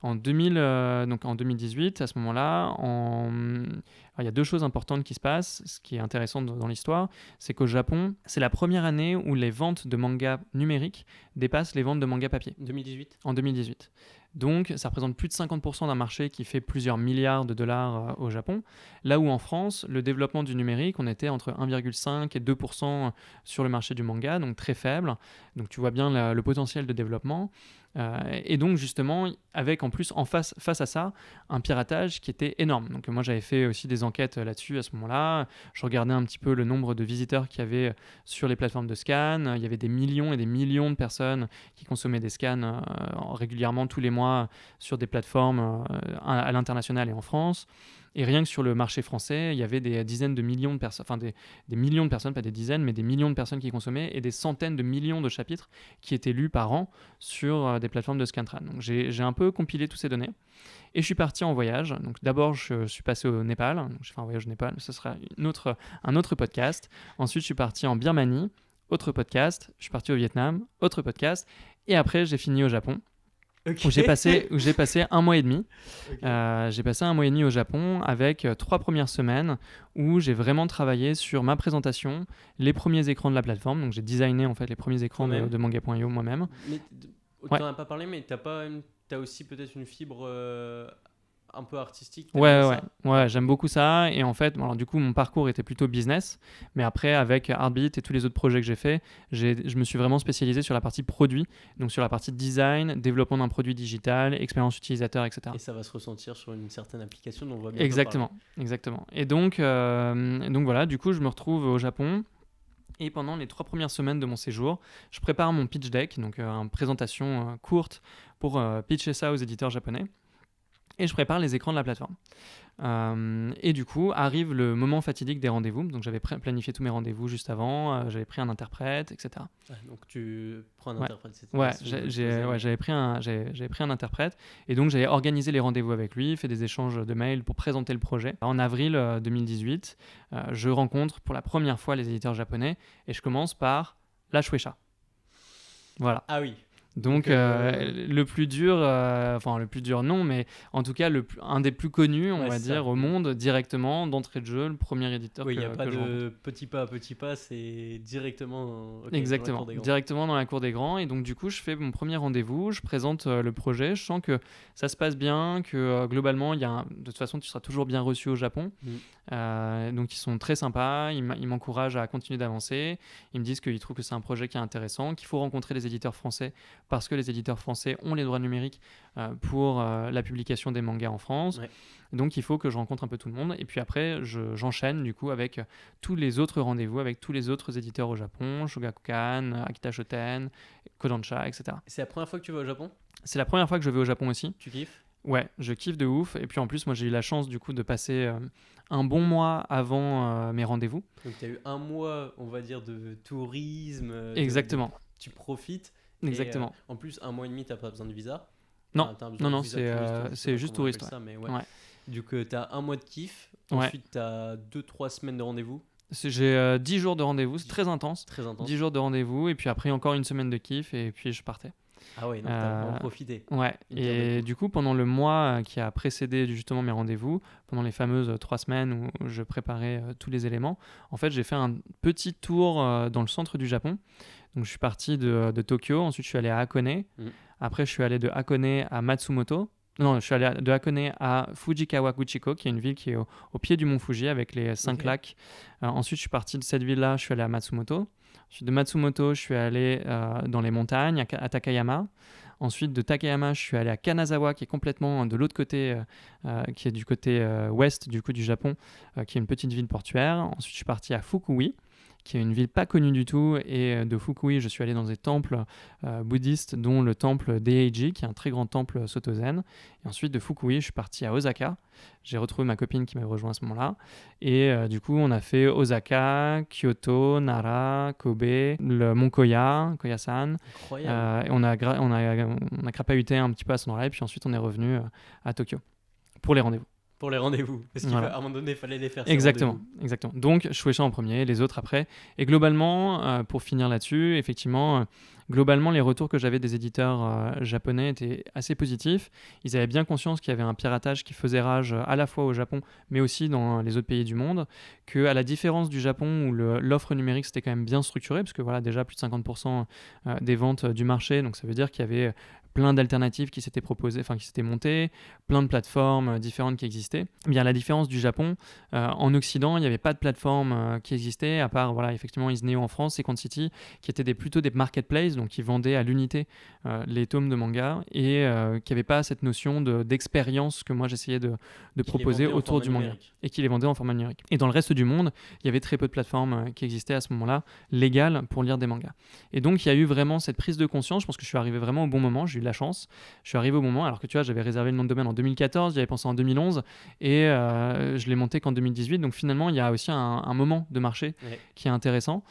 En 2018, à ce moment-là, il y a deux choses importantes qui se passent. Ce qui est intéressant dans l'histoire, c'est qu'au Japon, c'est la première année où les ventes de mangas numériques dépassent les ventes de mangas papier. 2018. En 2018. Donc, ça représente plus de 50% d'un marché qui fait plusieurs milliards de dollars au Japon. Là où en France, le développement du numérique, on était entre 1,5 et 2% sur le marché du manga, donc très faible. Donc, tu vois bien le potentiel de développement. Et donc, justement, avec en plus, face à ça, un piratage qui était énorme. Donc, moi, j'avais fait aussi des enquêtes là-dessus à ce moment-là. Je regardais un petit peu le nombre de visiteurs qu'il y avait sur les plateformes de scan. Il y avait des millions et des millions de personnes qui consommaient des scans régulièrement tous les mois sur des plateformes à l'international et en France. Et rien que sur le marché français, il y avait des dizaines de millions de personnes, enfin des millions de personnes, pas des dizaines, mais des millions de personnes qui consommaient et des centaines de millions de chapitres qui étaient lus par an sur des plateformes de Scantran. Donc j'ai un peu compilé toutes ces données et je suis parti en voyage. Donc d'abord, je suis passé au Népal. Donc, j'ai fait un voyage au Népal, ce sera un autre podcast. Ensuite, je suis parti en Birmanie, autre podcast. Je suis parti au Vietnam, autre podcast. Et après, j'ai fini au Japon. Okay. Où j'ai passé un mois et demi. Okay. J'ai passé un mois et demi au Japon avec 3 premières semaines où j'ai vraiment travaillé sur ma présentation, les premiers écrans de la plateforme. Donc j'ai designé en fait les premiers écrans de manga.io moi-même. Mais tu n'en as pas parlé, mais t'as aussi peut-être une fibre un peu artistique. Ouais, j'aime beaucoup ça. Et en fait, alors, du coup, mon parcours était plutôt business. Mais après, avec Heartbeat et tous les autres projets que j'ai faits, je me suis vraiment spécialisé sur la partie produit. Donc sur la partie design, développement d'un produit digital, expérience utilisateur, etc. Et ça va se ressentir sur une certaine application dont on va bien Exactement. Et donc voilà, du coup, je me retrouve au Japon. Et pendant les 3 premières semaines de mon séjour, je prépare mon pitch deck, donc une présentation courte pour pitcher ça aux éditeurs japonais. Et je prépare les écrans de la plateforme. Et du coup, arrive le moment fatidique des rendez-vous. Donc, j'avais planifié tous mes rendez-vous juste avant. J'avais pris un interprète, etc. Donc, tu prends un interprète. J'avais pris un interprète. Et donc, j'avais organisé les rendez-vous avec lui, fait des échanges de mails pour présenter le projet. En avril 2018, je rencontre pour la première fois les éditeurs japonais. Et je commence par la Shueisha. Voilà. Ah oui. Donc le plus dur, le plus dur non, mais en tout cas un des plus connus, on va dire, au monde, directement, d'entrée de jeu, le premier éditeur il n'y a pas de petit pas à petit pas, c'est directement exactement, dans la cour des grands. Directement dans la cour des grands. Et donc du coup, je fais mon premier rendez-vous, je présente le projet, je sens que ça se passe bien, que globalement, de toute façon, tu seras toujours bien reçu au Japon. Donc ils sont très sympas, ils m'encouragent à continuer d'avancer, ils me disent qu'ils trouvent que c'est un projet qui est intéressant, qu'il faut rencontrer les éditeurs français parce que les éditeurs français ont les droits numériques pour la publication des mangas en France. Ouais. Donc il faut que je rencontre un peu tout le monde. Et puis après, j'enchaîne du coup avec tous les autres rendez-vous, avec tous les autres éditeurs au Japon, Shogakukan, Akita Shoten, Kodansha, etc. C'est la première fois que tu vas au Japon ? C'est la première fois que je vais au Japon aussi. Tu kiffes ? Ouais, je kiffe de ouf. Et puis en plus, moi j'ai eu la chance du coup de passer un bon mois avant mes rendez-vous. Donc tu as eu un mois, on va dire, de tourisme. Exactement. Tu profites. Exactement. Et, en plus, un mois et demi, tu n'as pas besoin de visa. Non, c'est juste touriste. Ça, mais ouais. Donc tu as un mois de kiff. Ensuite, tu as 2-3 semaines de rendez-vous. J'ai 10 jours de rendez-vous, c'est très intense. 10 jours de rendez-vous, et puis après encore une semaine de kiff, et puis je partais. Ah ouais, donc t'as vraiment profité. Ouais, et du coup, pendant le mois qui a précédé justement mes rendez-vous, pendant les fameuses 3 semaines où je préparais tous les éléments, en fait, j'ai fait un petit tour dans le centre du Japon. Donc, je suis parti de Tokyo, ensuite, je suis allé à Hakone. Après, je suis allé de Hakone à Matsumoto. Non, je suis allé de Hakone à Fujikawa-Guchiko, qui est une ville qui est au pied du mont Fuji avec les 5 lacs. Ensuite, je suis parti de cette ville-là, je suis allé à Matsumoto. Ensuite, de Matsumoto, je suis allé dans les montagnes, à Takayama. Ensuite, de Takayama, je suis allé à Kanazawa, qui est complètement de l'autre côté, qui est du côté ouest du coup du Japon, qui est une petite ville portuaire. Ensuite, je suis parti à Fukui, qui est une ville pas connue du tout. Et de Fukui, je suis allé dans des temples bouddhistes, dont le temple Deheiji, qui est un très grand temple Soto-zen. Et ensuite, de Fukui, je suis parti à Osaka. J'ai retrouvé ma copine qui m'avait rejoint à ce moment-là. Et du coup, on a fait Osaka, Kyoto, Nara, Kobe, le mont Koya, Koyasan. Incroyable. Et on a crapahuté un petit peu à ce moment-là. Et puis ensuite, on est revenu à Tokyo pour les rendez-vous. Pour les rendez-vous. Parce qu'à un moment donné, il fallait les faire. Exactement. Donc, Shueisha en premier, les autres après. Et globalement, pour finir là-dessus, effectivement, globalement, les retours que j'avais des éditeurs japonais étaient assez positifs. Ils avaient bien conscience qu'il y avait un piratage qui faisait rage à la fois au Japon, mais aussi dans les autres pays du monde. Qu'à la différence du Japon, où l'offre numérique c'était quand même bien structurée, parce que voilà, déjà plus de 50% des ventes du marché, donc ça veut dire qu'il y avait plein d'alternatives qui s'étaient proposées, enfin qui s'étaient montées, plein de plateformes différentes qui existaient. Bien à la différence du Japon, en Occident, il n'y avait pas de plateforme qui existait, à part voilà, effectivement Isneo en France, Second City, qui étaient plutôt des marketplaces, donc qui vendaient à l'unité les tomes de manga et qui n'avaient pas cette notion d'expérience que moi j'essayais de proposer autour du manga et qui les vendaient en format numérique. Et dans le reste du monde, il y avait très peu de plateformes qui existaient à ce moment-là, légales pour lire des mangas. Et donc il y a eu vraiment cette prise de conscience, je pense que je suis arrivé vraiment au bon moment, j'ai eu de la chance, je suis arrivé au moment, alors que tu vois, j'avais réservé le nom de domaine en 2014, j'avais pensé en 2011 et je l'ai monté qu'en 2018, donc finalement il y a aussi un moment de marché qui est intéressant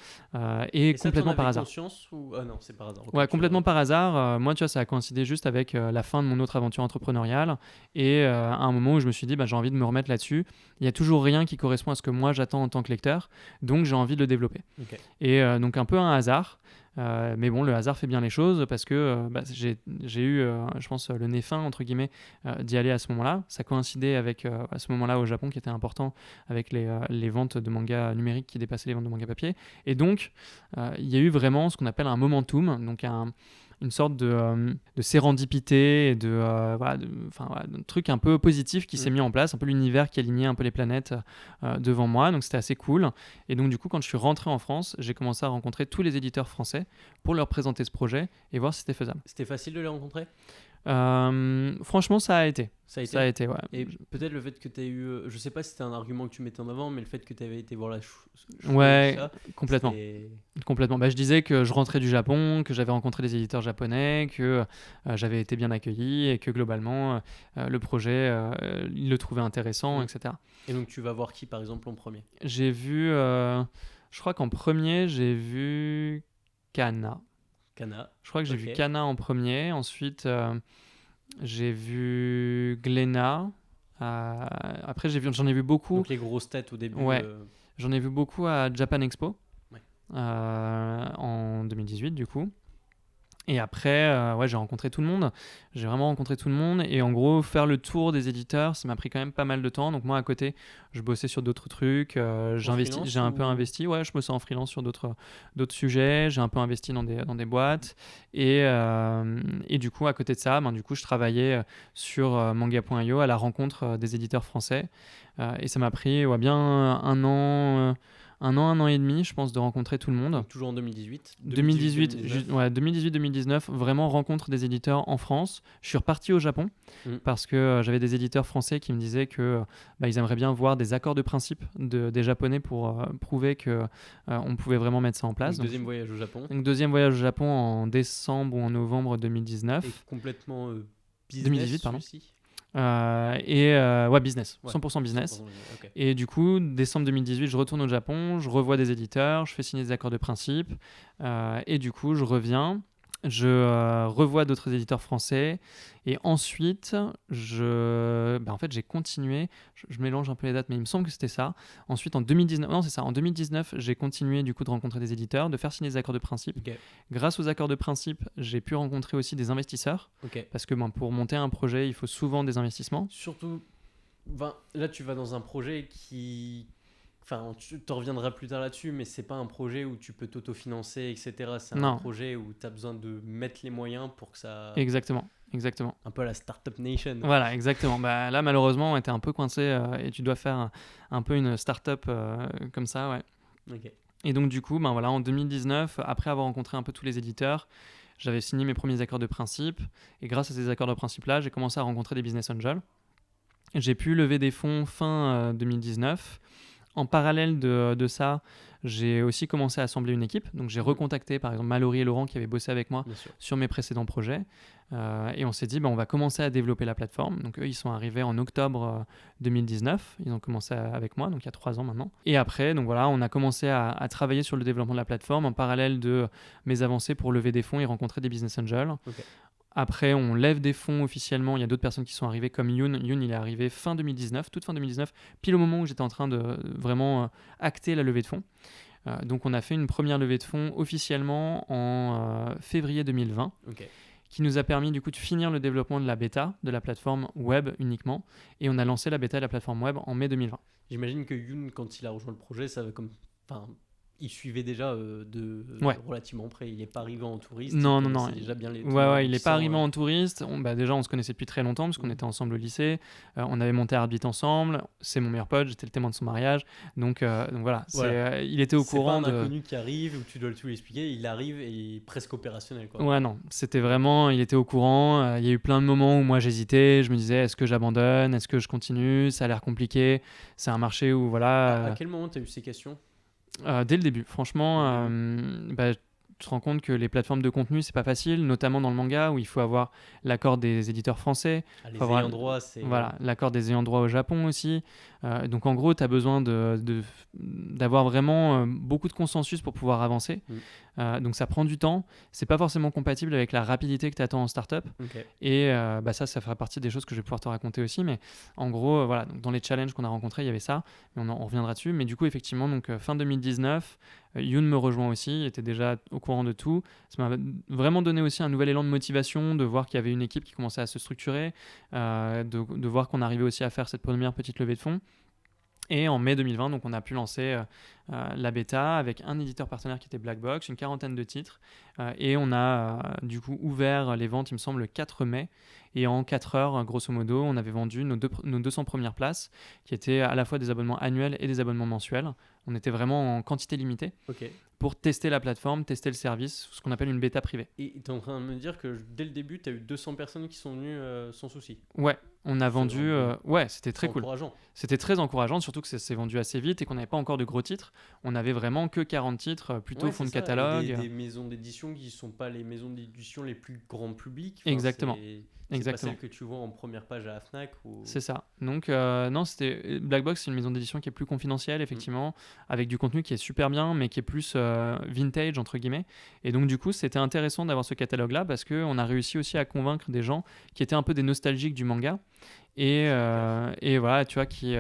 et complètement par hasard. Ou... Ah non, c'est par hasard. Ouais, complètement par hasard. Moi, tu vois, ça a coïncidé juste avec la fin de mon autre aventure entrepreneuriale et à un moment où je me suis dit, j'ai envie de me remettre là-dessus. Il n'y a toujours rien qui correspond à ce que moi j'attends en tant que lecteur, donc j'ai envie de le développer. Et donc un peu un hasard. Mais bon, le hasard fait bien les choses parce que j'ai eu, je pense, le nez fin, entre guillemets, d'y aller à ce moment-là. Ça coïncidait avec à ce moment-là au Japon qui était important avec les ventes de mangas numériques qui dépassaient les ventes de mangas papier. Et donc, il y a eu vraiment ce qu'on appelle un momentum, donc une sorte de sérendipité et de truc un peu positif qui s'est mis en place, un peu l'univers qui alignait un peu les planètes devant moi, donc c'était assez cool. Et donc du coup, quand je suis rentré en France, j'ai commencé à rencontrer tous les éditeurs français pour leur présenter ce projet et voir si c'était faisable. C'était facile de les rencontrer ? Franchement, ça a été. Ça a été, ouais. Et peut-être le fait que tu aies eu... je sais pas si c'était un argument que tu mettais en avant, mais le fait que tu avais été voir la ouais, complètement. Complètement. Je disais que je rentrais du Japon, que j'avais rencontré des éditeurs japonais, que j'avais été bien accueilli et que globalement, le projet, ils le trouvaient intéressant, etc. Et donc, tu vas voir qui, par exemple, en premier ? J'ai vu... je crois qu'en premier, j'ai vu Kana. Je crois que j'ai vu Kana en premier. Ensuite, j'ai vu Glénat. Après, j'en ai vu beaucoup. Donc les grosses têtes au début. Ouais. J'en ai vu beaucoup à Japan Expo en 2018 du coup. Et après, j'ai rencontré tout le monde. J'ai vraiment rencontré tout le monde. Et en gros, faire le tour des éditeurs, ça m'a pris quand même pas mal de temps. Donc moi, à côté, je bossais sur d'autres trucs. J'ai un peu investi. Ouais, je bossais en freelance sur d'autres sujets. J'ai un peu investi dans des boîtes. Et du coup, à côté de ça, du coup, je travaillais sur manga.io à la rencontre des éditeurs français. Et ça m'a pris bien un an... un an et demi, je pense, de rencontrer tout le monde. Donc, toujours en 2018 2018-2019, vraiment rencontre des éditeurs en France. Je suis reparti au Japon parce que j'avais des éditeurs français qui me disaient que ils aimeraient bien voir des accords de principe des Japonais pour prouver qu'on pouvait vraiment mettre ça en place. Donc, deuxième voyage au Japon. Donc, deuxième voyage au Japon en décembre ou en novembre 2019. Et complètement business 2018, pardon. Aussi. Business, 100% business. 100% okay. Et du coup, décembre 2018, je retourne au Japon, je revois des éditeurs, je fais signer des accords de principe, et du coup, je reviens. je revois d'autres éditeurs français et ensuite en fait j'ai continué, je mélange un peu les dates mais il me semble que c'était ça. Ensuite en 2019, non c'est ça, en 2019 j'ai continué du coup de rencontrer des éditeurs, de faire signer des accords de principe. Ok. Grâce aux accords de principe, j'ai pu rencontrer aussi des investisseurs Ok. parce que pour monter un projet il faut souvent des investissements. Surtout, là tu vas dans un projet qui... Enfin, tu t'en reviendras plus tard là-dessus, mais c'est pas un projet où tu peux t'autofinancer, etc. C'est un Non. projet où tu as besoin de mettre les moyens pour que ça... Exactement. Un peu à la Startup Nation. Voilà, exactement. Bah, là, malheureusement, on était un peu coincé et tu dois faire un peu une start-up comme ça, ouais. Ok. Et donc, du coup, ben, voilà, en 2019, après avoir rencontré un peu tous les éditeurs, j'avais signé mes premiers accords de principe. Et grâce à ces accords de principe-là, j'ai commencé à rencontrer des business angels. J'ai pu lever des fonds fin 2019. En parallèle de ça, j'ai aussi commencé à assembler une équipe. Donc, j'ai recontacté, par exemple, Mallory et Laurent qui avaient bossé avec moi Bien sûr. sur mes précédents projets. Et on s'est dit, on va commencer à développer la plateforme. Donc, eux, ils sont arrivés en octobre 2019. Ils ont commencé avec moi, donc il y a 3 ans maintenant. Et après, donc voilà, on a commencé à travailler sur le développement de la plateforme en parallèle de mes avancées pour lever des fonds et rencontrer des business angels. Ok. Après, on lève des fonds officiellement. Il y a d'autres personnes qui sont arrivées, comme Youn. Youn, il est arrivé fin 2019, toute fin 2019, pile au moment où j'étais en train de vraiment acter la levée de fonds. Donc, on a fait une première levée de fonds officiellement en février 2020, Ok. qui nous a permis du coup de finir le développement de la bêta, de la plateforme web uniquement. Et on a lancé la bêta de la plateforme web en mai 2020. J'imagine que Youn, quand il a rejoint le projet, ça va comme... Enfin, il suivait déjà Ouais. relativement près. Il n'est pas arrivé en touriste. Non, il non, non. connaissait déjà bien les Ouais, il n'est pas arrivé en touriste. Déjà, on se connaissait depuis très longtemps parce qu'on Mhm. était ensemble au lycée. On avait monté Heartbeat ensemble. C'est mon meilleur pote. J'étais le témoin de son mariage. Donc voilà. Il était au courant C'est pas un inconnu qui arrive où tu dois tout lui expliquer. Il arrive et il est presque opérationnel, quoi. Ouais, non. C'était vraiment... Il était au courant. Il y a eu plein de moments où moi, j'hésitais. Je me disais, est-ce que j'abandonne? Est-ce que je continue? Ça a l'air compliqué. C'est un marché où, voilà... À quel moment tu as eu ces questions? Dès le début, franchement, tu te rends compte que les plateformes de contenu, c'est pas facile, notamment dans le manga où il faut avoir l'accord des éditeurs français. Les Faut avoir ayants droit, c'est... Voilà, l'accord des ayants droit au Japon aussi. Donc en gros, tu as besoin d'avoir vraiment beaucoup de consensus pour pouvoir avancer. Donc ça prend du temps. C'est pas forcément compatible avec la rapidité que tu attends en startup. Ok. Et ça fera partie des choses que je vais pouvoir te raconter aussi. Mais en gros, voilà, donc dans les challenges qu'on a rencontrés, il y avait ça. Mais on reviendra dessus. Mais du coup, effectivement, donc, fin 2019, Youn me rejoint aussi. Il était déjà au courant de tout. Ça m'a vraiment donné aussi un nouvel élan de motivation de voir qu'il y avait une équipe qui commençait à se structurer, de voir qu'on arrivait aussi à faire cette première petite levée de fonds. Et en mai 2020, donc, on a pu lancer la bêta avec un éditeur partenaire qui était Blackbox, une 40aine de titres. Et on a du coup ouvert les ventes, il me semble, le 4 mai. Et en 4 heures, grosso modo, on avait vendu nos 200 premières places, qui étaient à la fois des abonnements annuels et des abonnements mensuels. On était vraiment en quantité limitée pour tester la plateforme, tester le service, ce qu'on appelle une bêta privée. Et tu es en train de me dire que dès le début, tu as eu 200 personnes qui sont venues sans souci. Ouais, on a vendu... ouais, c'était très cool. Encourageant. C'était très encourageant, surtout que ça s'est vendu assez vite et qu'on n'avait pas encore de gros titres. On avait vraiment que 40 titres, plutôt fond de catalogue. Des maisons d'édition qui ne sont pas les maisons d'édition les plus grand public. Exactement. C'est pas celle que tu vois en première page à la Fnac. C'est ça. Donc, non, c'était Blackbox, c'est une maison d'édition qui est plus confidentielle, effectivement, avec du contenu qui est super bien, mais qui est plus vintage, entre guillemets. Et donc, du coup, c'était intéressant d'avoir ce catalogue-là parce qu'on a réussi aussi à convaincre des gens qui étaient un peu des nostalgiques du manga. Et voilà, tu vois, qui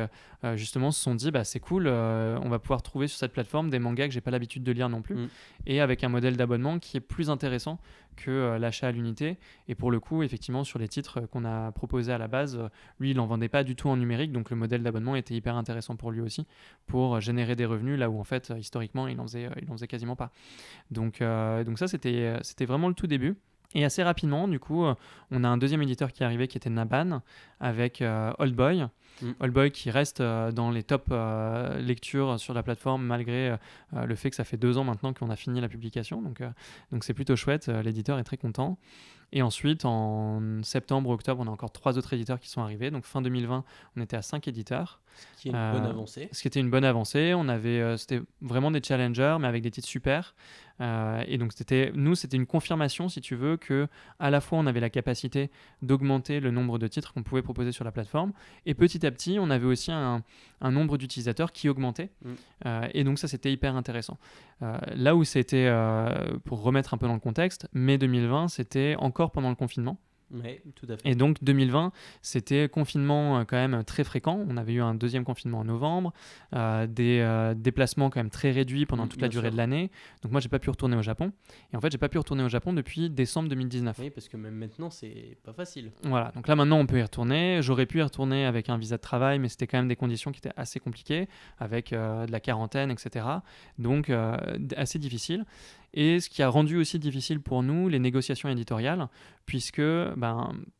justement se sont dit, c'est cool, on va pouvoir trouver sur cette plateforme des mangas que j'ai pas l'habitude de lire non plus, et avec un modèle d'abonnement qui est plus intéressant que l'achat à l'unité. Et pour le coup, effectivement, sur les titres qu'on a proposés à la base, lui, il en vendait pas du tout en numérique, donc le modèle d'abonnement était hyper intéressant pour lui aussi, pour générer des revenus, là où en fait, historiquement, il en faisait quasiment pas. Donc ça, c'était vraiment le tout début. Et assez rapidement, du coup, on a un deuxième éditeur qui est arrivé qui était Naban avec Old Boy. Old Boy qui reste dans les top lectures sur la plateforme malgré le fait que ça fait 2 ans maintenant qu'on a fini la publication. Donc c'est plutôt chouette, l'éditeur est très content. Et ensuite, en septembre, octobre, on a encore 3 autres éditeurs qui sont arrivés. Donc fin 2020, on était à 5 éditeurs. Ce qui est une bonne avancée. Ce qui était une bonne avancée. On avait, c'était vraiment des challengers, mais avec des titres super. Et donc c'était une confirmation, si tu veux, que à la fois on avait la capacité d'augmenter le nombre de titres qu'on pouvait proposer sur la plateforme, et petit petit à petit, on avait aussi un nombre d'utilisateurs qui augmentait. Et donc ça, c'était hyper intéressant. Là où c'était, pour remettre un peu dans le contexte, mai 2020, c'était encore pendant le confinement. Oui, tout à fait. Et donc 2020, c'était confinement quand même très fréquent. On avait eu un deuxième confinement en novembre, des déplacements quand même très réduits pendant toute la durée de l'année. Donc moi, j'ai pas pu retourner au Japon. Et en fait, j'ai pas pu retourner au Japon depuis décembre 2019. Oui, parce que même maintenant, c'est pas facile. Voilà, donc là maintenant, on peut y retourner. J'aurais pu y retourner avec un visa de travail, mais c'était quand même des conditions qui étaient assez compliquées, avec de la quarantaine, etc. Donc assez difficile. Et ce qui a rendu aussi difficile pour nous les négociations éditoriales, puisque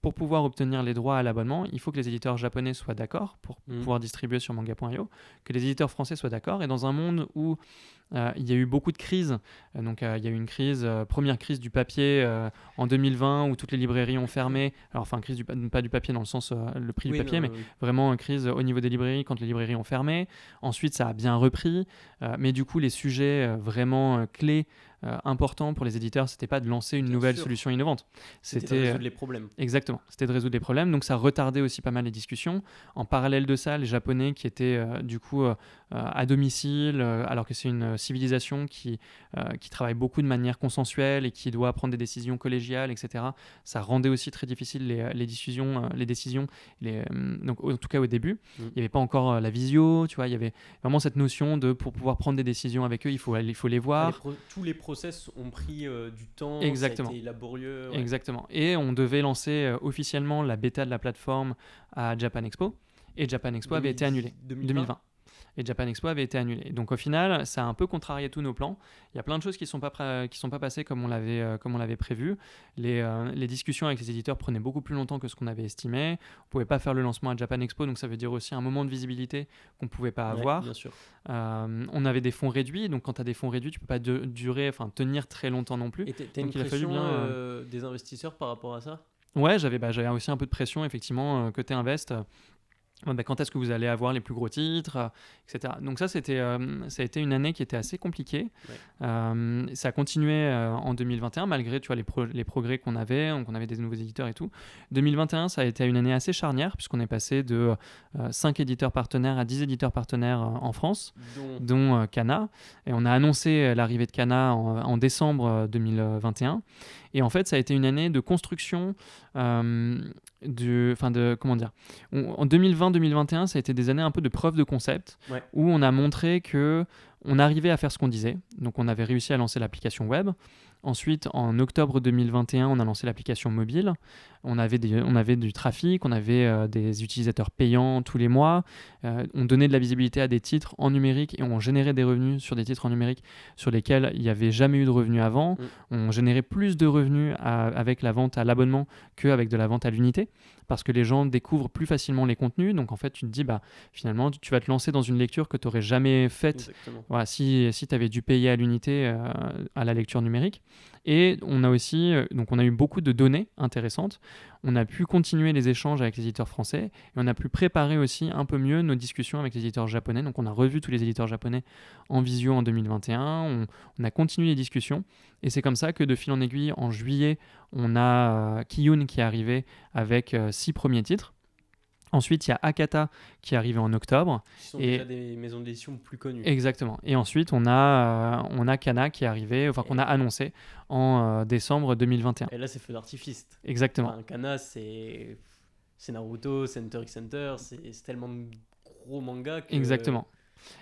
pour pouvoir obtenir les droits à l'abonnement, il faut que les éditeurs japonais soient d'accord pour pouvoir distribuer sur manga.io, que les éditeurs français soient d'accord. Et dans un monde où il y a eu beaucoup de crises, donc il y a eu une crise, première crise du papier en 2020 où toutes les librairies ont fermé, alors enfin crise pas du papier dans le sens le prix du papier, mais vraiment une crise au niveau des librairies quand les librairies ont fermé. Ensuite ça a bien repris, mais du coup les sujets vraiment clés important pour les éditeurs, c'était pas de lancer une nouvelle solution innovante. C'était de résoudre les problèmes. Exactement, c'était de résoudre les problèmes. Donc ça retardait aussi pas mal les discussions. En parallèle de ça, les Japonais qui étaient du coup à domicile, alors que c'est une civilisation qui travaille beaucoup de manière consensuelle et qui doit prendre des décisions collégiales, etc. Ça rendait aussi très difficile les décisions. Donc en tout cas au début, il n'y avait pas encore la visio, tu vois, il y avait vraiment cette notion de pour pouvoir prendre des décisions avec eux, il faut les voir. Tous les process ont pris du temps, exactement. Ça a été laborieux. Ouais. Exactement. Et on devait lancer officiellement la bêta de la plateforme à Japan Expo. Et Japan Expo avait été annulé. 2020. Et Japan Expo avait été annulé. Donc au final, ça a un peu contrarié tous nos plans. Il y a plein de choses qui sont pas passées comme on l'avait prévu. Les discussions avec les éditeurs prenaient beaucoup plus longtemps que ce qu'on avait estimé. On pouvait pas faire le lancement à Japan Expo, donc ça veut dire aussi un moment de visibilité qu'on pouvait pas avoir. Bien sûr. On avait des fonds réduits, donc quand tu as des fonds réduits, tu peux pas tenir très longtemps non plus. Et t'as une pression des investisseurs par rapport à ça ? Ouais, j'avais aussi un peu de pression effectivement côté Invest. Quand est-ce que vous allez avoir les plus gros titres, etc. Donc ça a été une année qui était assez compliquée. Ouais. Ça a continué en 2021 malgré les progrès qu'on avait. Donc on avait des nouveaux éditeurs et tout. 2021, ça a été une année assez charnière puisqu'on est passé de 5 éditeurs partenaires à 10 éditeurs partenaires en France, dont Kana. Et on a annoncé l'arrivée de Kana en décembre 2021. Et en fait, ça a été une année de construction comment dire, en 2020-2021, ça a été des années un peu de preuve de concept, où on a montré que on arrivait à faire ce qu'on disait. Donc on avait réussi à lancer l'application web. Ensuite, en octobre 2021, on a lancé l'application mobile. On avait du trafic, on avait des utilisateurs payants tous les mois. On donnait de la visibilité à des titres en numérique et on générait des revenus sur des titres en numérique sur lesquels il n'y avait jamais eu de revenus avant. On générait plus de revenus avec la vente à l'abonnement qu'avec de la vente à l'unité parce que les gens découvrent plus facilement les contenus. Donc en fait, tu te dis, finalement, tu vas te lancer dans une lecture que tu n'aurais jamais faite si tu avais dû payer à l'unité à la lecture numérique. Et on a aussi, on a eu beaucoup de données intéressantes. On a pu continuer les échanges avec les éditeurs français et on a pu préparer aussi un peu mieux nos discussions avec les éditeurs japonais. Donc on a revu tous les éditeurs japonais en visio en 2021. On a continué les discussions et c'est comme ça que de fil en aiguille, en juillet, on a Kiyun qui est arrivé avec 6 premiers titres. Ensuite, il y a Akata qui est arrivé en octobre. Qui sont déjà des maisons d'édition plus connues. Exactement. Et ensuite, on a Kana qui est arrivé, qu'on a annoncé en décembre 2021. Et là, c'est feu d'artifice. Exactement. Kana, c'est Naruto, c'est Hunter x Hunter, c'est tellement de gros mangas que... Exactement.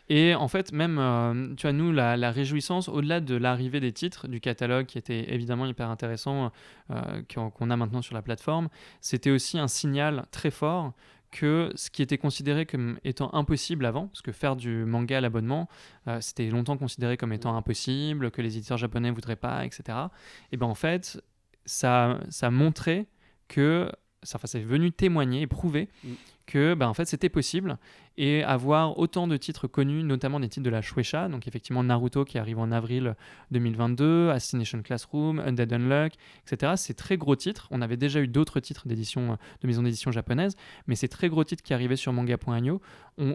Et en fait, même, tu vois, nous, la réjouissance, au-delà de l'arrivée des titres, du catalogue qui était évidemment hyper intéressant, qu'on a maintenant sur la plateforme, c'était aussi un signal très fort que ce qui était considéré comme étant impossible avant, parce que faire du manga à l'abonnement, c'était longtemps considéré comme étant impossible, que les éditeurs japonais ne voudraient pas, etc. Et bien en fait, ça montrait que, c'est venu témoigner et prouver que en fait, c'était possible et avoir autant de titres connus, notamment des titres de la Shueisha, donc effectivement Naruto qui arrive en avril 2022, Assassination Classroom, Undead Unluck, etc. Ces très gros titres, on avait déjà eu d'autres titres de maisons d'édition japonaises, mais ces très gros titres qui arrivaient sur manga.io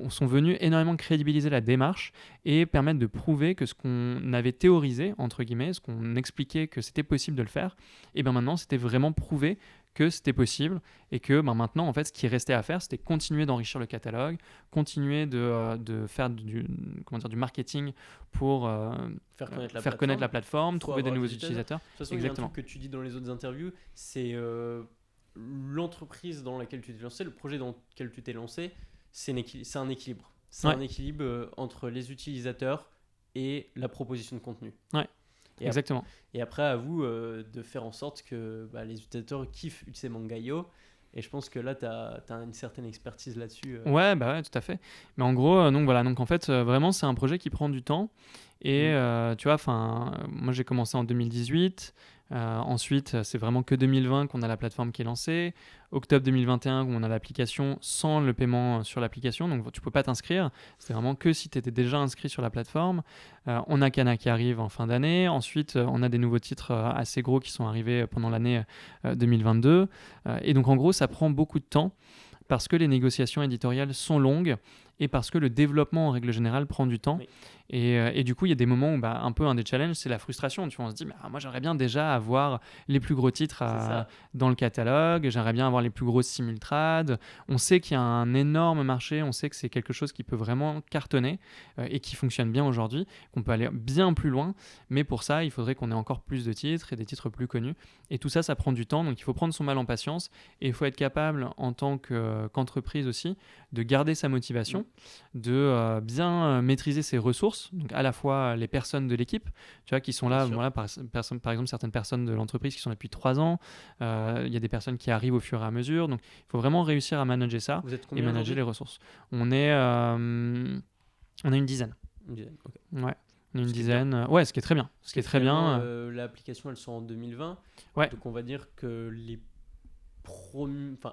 sont venus énormément crédibiliser la démarche et permettre de prouver que ce qu'on avait théorisé, entre guillemets, ce qu'on expliquait que c'était possible de le faire, et bien maintenant c'était vraiment prouvé que c'était possible et que maintenant, en fait, ce qui restait à faire, c'était continuer d'enrichir le catalogue, continuer de faire du marketing pour faire connaître la plateforme, trouver des nouveaux utilisateurs. De toute façon, exactement. Il y a un truc que tu dis dans les autres interviews, c'est l'entreprise dans laquelle tu t'es lancé, le projet dans lequel tu t'es lancé, c'est un équilibre. C'est un équilibre entre les utilisateurs et la proposition de contenu. Ouais. Exactement. Et après, à vous de faire en sorte que les utilisateurs kiffent UTC Manga.io. Et je pense que là, tu as une certaine expertise là-dessus. Ouais, tout à fait. Mais en gros, donc en fait, vraiment, c'est un projet qui prend du temps. Et tu vois, moi, j'ai commencé en 2018. Ensuite, c'est vraiment que 2020 qu'on a la plateforme qui est lancée. Octobre 2021, où on a l'application sans le paiement sur l'application. Donc, tu ne peux pas t'inscrire. C'est vraiment que si tu étais déjà inscrit sur la plateforme. On a Kana qui arrive en fin d'année. Ensuite, on a des nouveaux titres assez gros qui sont arrivés pendant l'année 2022. Et donc, en gros, ça prend beaucoup de temps parce que les négociations éditoriales sont longues et parce que le développement, en règle générale, prend du temps. Oui. Et du coup, il y a des moments où un peu un des challenges, c'est la frustration. Tu vois, on se dit, moi, j'aimerais bien déjà avoir les plus gros titres dans le catalogue, j'aimerais bien avoir les plus grosses simultrades. On sait qu'il y a un énorme marché, on sait que c'est quelque chose qui peut vraiment cartonner et qui fonctionne bien aujourd'hui, qu'on peut aller bien plus loin. Mais pour ça, il faudrait qu'on ait encore plus de titres et des titres plus connus. Et tout ça, ça prend du temps. Donc, il faut prendre son mal en patience et il faut être capable, en tant qu'entreprise aussi, de garder sa motivation, de bien maîtriser ses ressources. Donc à la fois les personnes de l'équipe, tu vois, qui sont là, par exemple certaines personnes de l'entreprise qui sont là depuis 3 ans, il y a des personnes qui arrivent au fur et à mesure, donc il faut vraiment réussir à manager ça et manager les ressources. On est une dizaine. Une dizaine, ok. Ouais. On est une dizaine, ce qui est très bien. Ce qui est très bien. L'application, elle sort en 2020, ouais. Donc on va dire que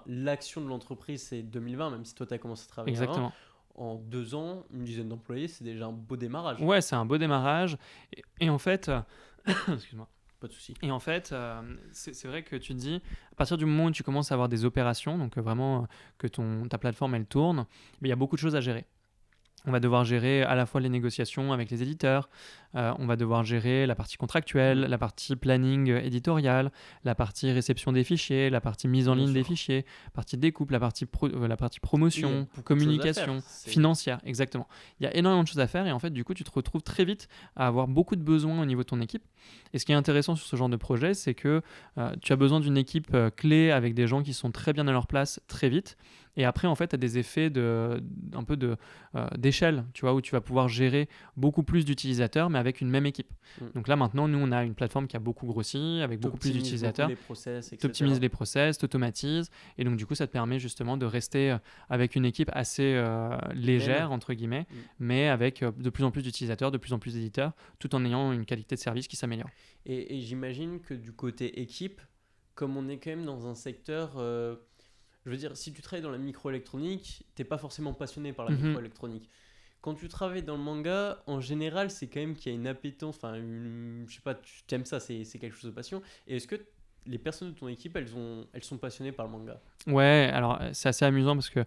l'action de l'entreprise, c'est 2020, même si toi, tu as commencé à travailler Exactement. avant. En 2 ans, une dizaine d'employés, c'est déjà un beau démarrage. Ouais, c'est un beau démarrage. Et en fait, excuse-moi. Pas de souci. Et en fait, c'est vrai que tu te dis, à partir du moment où tu commences à avoir des opérations, donc vraiment que ta plateforme elle tourne, mais il y a beaucoup de choses à gérer. On va devoir gérer à la fois les négociations avec les éditeurs, on va devoir gérer la partie contractuelle, la partie planning éditorial, la partie réception des fichiers, la partie mise en ligne des fichiers, la partie découpe, la partie promotion, communication, financière, exactement. Il y a énormément de choses à faire et en fait, du coup, tu te retrouves très vite à avoir beaucoup de besoins au niveau de ton équipe. Et ce qui est intéressant sur ce genre de projet, c'est que tu as besoin d'une équipe clé avec des gens qui sont très bien à leur place très vite. Et après, en fait, tu as des effets d'échelle, tu vois, où tu vas pouvoir gérer beaucoup plus d'utilisateurs, mais avec une même équipe. Donc là, maintenant, nous, on a une plateforme qui a beaucoup grossi, avec beaucoup plus d'utilisateurs. Tu optimises les process, tu automatises. Et donc, du coup, ça te permet justement de rester avec une équipe assez légère, entre guillemets, mais avec de plus en plus d'utilisateurs, de plus en plus d'éditeurs, tout en ayant une qualité de service qui s'améliore. Et j'imagine que du côté équipe, comme on est quand même dans un secteur... je veux dire, si tu travailles dans la microélectronique, t'es pas forcément passionné par la microélectronique. Quand tu travailles dans le manga, en général, c'est quand même qu'il y a une appétence, je sais pas, tu aimes ça, c'est quelque chose de passion. Et est-ce que les personnes de ton équipe, elles sont passionnées par le manga? Ouais, alors c'est assez amusant parce que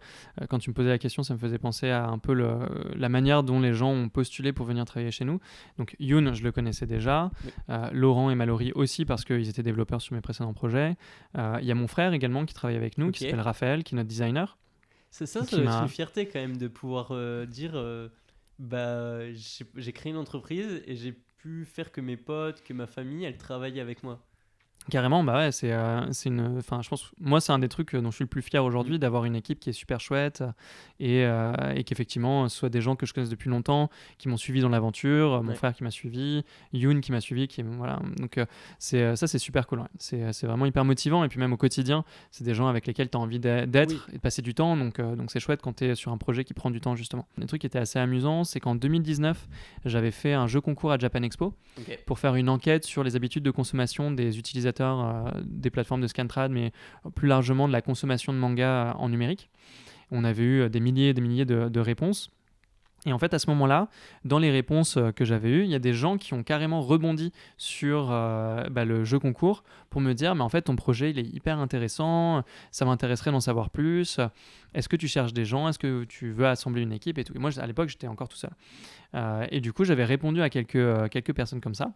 quand tu me posais la question, ça me faisait penser à un peu la manière dont les gens ont postulé pour venir travailler chez nous. Donc Youn, je le connaissais déjà, oui. Laurent et Mallory aussi parce qu'ils étaient développeurs sur mes précédents projets. Il y a mon frère également qui travaille avec nous, qui s'appelle Raphaël, qui est notre designer. C'est une fierté quand même de pouvoir dire j'ai créé une entreprise et j'ai pu faire que mes potes, que ma famille, elles travaillent avec moi. Carrément, c'est je pense, moi c'est un des trucs dont je suis le plus fier aujourd'hui, d'avoir une équipe qui est super chouette et qu'effectivement ce soit des gens que je connaisse depuis longtemps, qui m'ont suivi dans l'aventure, mon frère qui m'a suivi, Youn qui m'a suivi, voilà, donc ça c'est super cool, ouais. C'est vraiment hyper motivant et puis même au quotidien, c'est des gens avec lesquels tu as envie d'être et de passer du temps, donc c'est chouette quand tu es sur un projet qui prend du temps justement. Le truc qui était assez amusant, c'est qu'en 2019, j'avais fait un jeu concours à Japan Expo pour faire une enquête sur les habitudes de consommation des utilisateurs des plateformes de Scantrad, mais plus largement de la consommation de manga en numérique. On avait eu des milliers et des milliers de réponses. Et en fait, à ce moment-là, dans les réponses que j'avais eues, il y a des gens qui ont carrément rebondi sur le jeu concours pour me dire, mais en fait, ton projet, il est hyper intéressant, ça m'intéresserait d'en savoir plus. Est-ce que tu cherches des gens? Est-ce que tu veux assembler une équipe et tout? Et moi, à l'époque, j'étais encore tout seul. Et du coup, j'avais répondu à quelques personnes comme ça.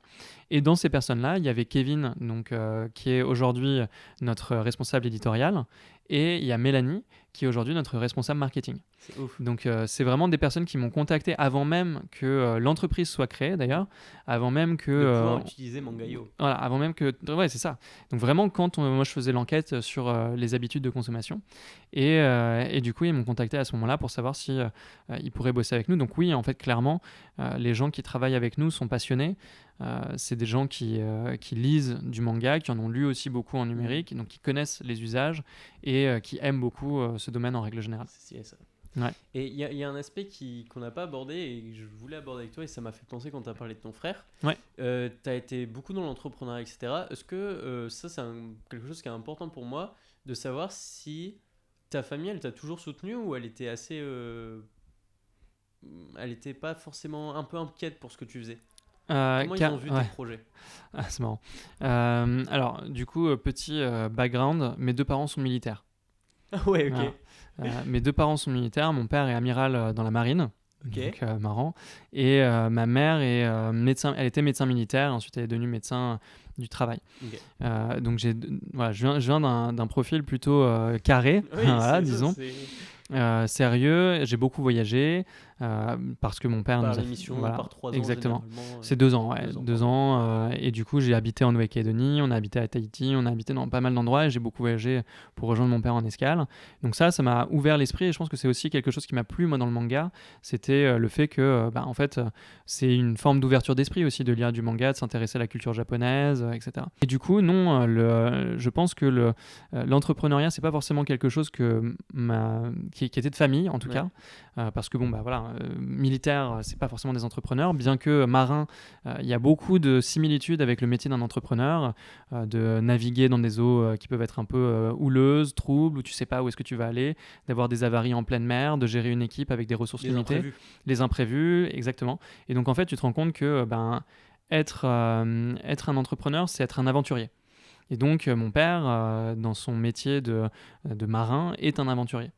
Et dans ces personnes-là, il y avait Kevin, donc, qui est aujourd'hui notre responsable éditorial, et il y a Mélanie, qui est aujourd'hui notre responsable marketing. C'est ouf. Donc, c'est vraiment des personnes qui m'ont contacté avant même que l'entreprise soit créée, d'ailleurs, avant même que... de pouvoir utiliser Mangaio. Voilà, avant même que... Ouais, c'est ça. Donc, vraiment, quand moi, je faisais l'enquête sur les habitudes de consommation. Et du coup, ils m'ont contacté à ce moment-là pour savoir si ils pourraient bosser avec nous. Donc, oui, en fait, clairement, les gens qui travaillent avec nous sont passionnés. C'est des gens qui lisent du manga, qui en ont lu aussi beaucoup en numérique, donc qui connaissent les usages et qui aiment beaucoup ce domaine en règle générale. C'est stylé, ça. Ouais. Et il y a un aspect qu'on n'a pas abordé et que je voulais aborder avec toi, et ça m'a fait penser quand tu as parlé de ton frère. Ouais. Tu as été beaucoup dans l'entrepreneuriat, etc. Est-ce que ça, c'est quelque chose qui est important pour moi, de savoir si ta famille, elle t'a toujours soutenu ou elle était assez... elle était pas forcément un peu inquiète pour ce que tu faisais? Comment ils ont vu tes projets? C'est marrant. Alors, du coup, petit background, mes deux parents sont militaires. Ah ouais, ok. Mes deux parents sont militaires. Mon père est amiral dans la marine. Okay. Donc, marrant. Et ma mère est médecin. Elle était médecin militaire. Ensuite, elle est devenue médecin du travail. Okay. Donc, je viens d'un profil plutôt carré, oui, voilà, disons. Sérieux. J'ai beaucoup voyagé. Parce que mon père par nous a l'émission, voilà, par 3 ans exactement. C'est 2 ans, ouais, 2 ans. Et du coup, j'ai habité en Nouvelle-Calédonie, on a habité à Tahiti, on a habité dans pas mal d'endroits et j'ai beaucoup voyagé pour rejoindre mon père en escale. Donc ça m'a ouvert l'esprit et je pense que c'est aussi quelque chose qui m'a plu moi dans le manga. C'était le fait que, en fait, c'est une forme d'ouverture d'esprit aussi de lire du manga, de s'intéresser à la culture japonaise, etc. Et du coup, non, je pense que l'entrepreneuriat, c'est pas forcément quelque chose qui était de famille en tout cas, parce que voilà. Militaires, c'est pas forcément des entrepreneurs, bien que marins, il y a beaucoup de similitudes avec le métier d'un entrepreneur, de naviguer dans des eaux qui peuvent être un peu houleuses, troubles, où tu sais pas où est-ce que tu vas aller, d'avoir des avaries en pleine mer, de gérer une équipe avec des ressources limitées. Les imprévus, exactement. Et donc en fait, tu te rends compte que être un entrepreneur, c'est être un aventurier. Et donc mon père, dans son métier de marin, est un aventurier.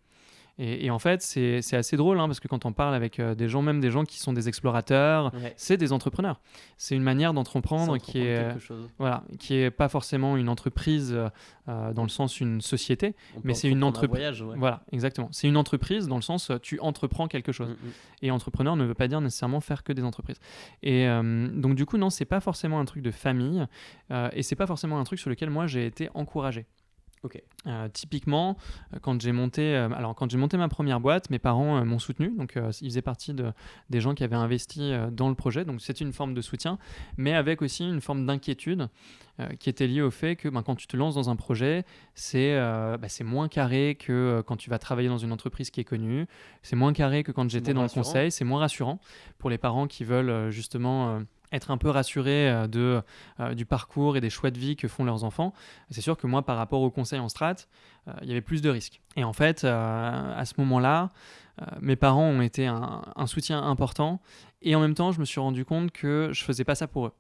Et en fait, c'est assez drôle parce que quand on parle avec des gens qui sont des explorateurs, c'est des entrepreneurs. C'est une manière d'entreprendre qui est pas forcément une entreprise dans le sens une société, mais c'est une entreprise. Voilà, exactement. C'est une entreprise dans le sens tu entreprends quelque chose. Et entrepreneur ne veut pas dire nécessairement faire que des entreprises. Et donc du coup, non, c'est pas forcément un truc de famille et c'est pas forcément un truc sur lequel moi j'ai été encouragé. Okay. Typiquement, quand j'ai monté ma première boîte, mes parents m'ont soutenu, donc ils faisaient partie des gens qui avaient investi dans le projet, donc c'était une forme de soutien, mais avec aussi une forme d'inquiétude qui était liée au fait que quand tu te lances dans un projet, c'est moins carré que quand tu vas travailler dans une entreprise qui est connue, c'est moins carré que quand j'étais dans le conseil, c'est moins rassurant pour les parents qui veulent justement... être un peu rassuré du parcours et des choix de vie que font leurs enfants. C'est sûr que moi, par rapport au conseil en strat, il y avait plus de risques. Et en fait, à ce moment-là, mes parents ont été un soutien important et en même temps, je me suis rendu compte que je ne faisais pas ça pour eux.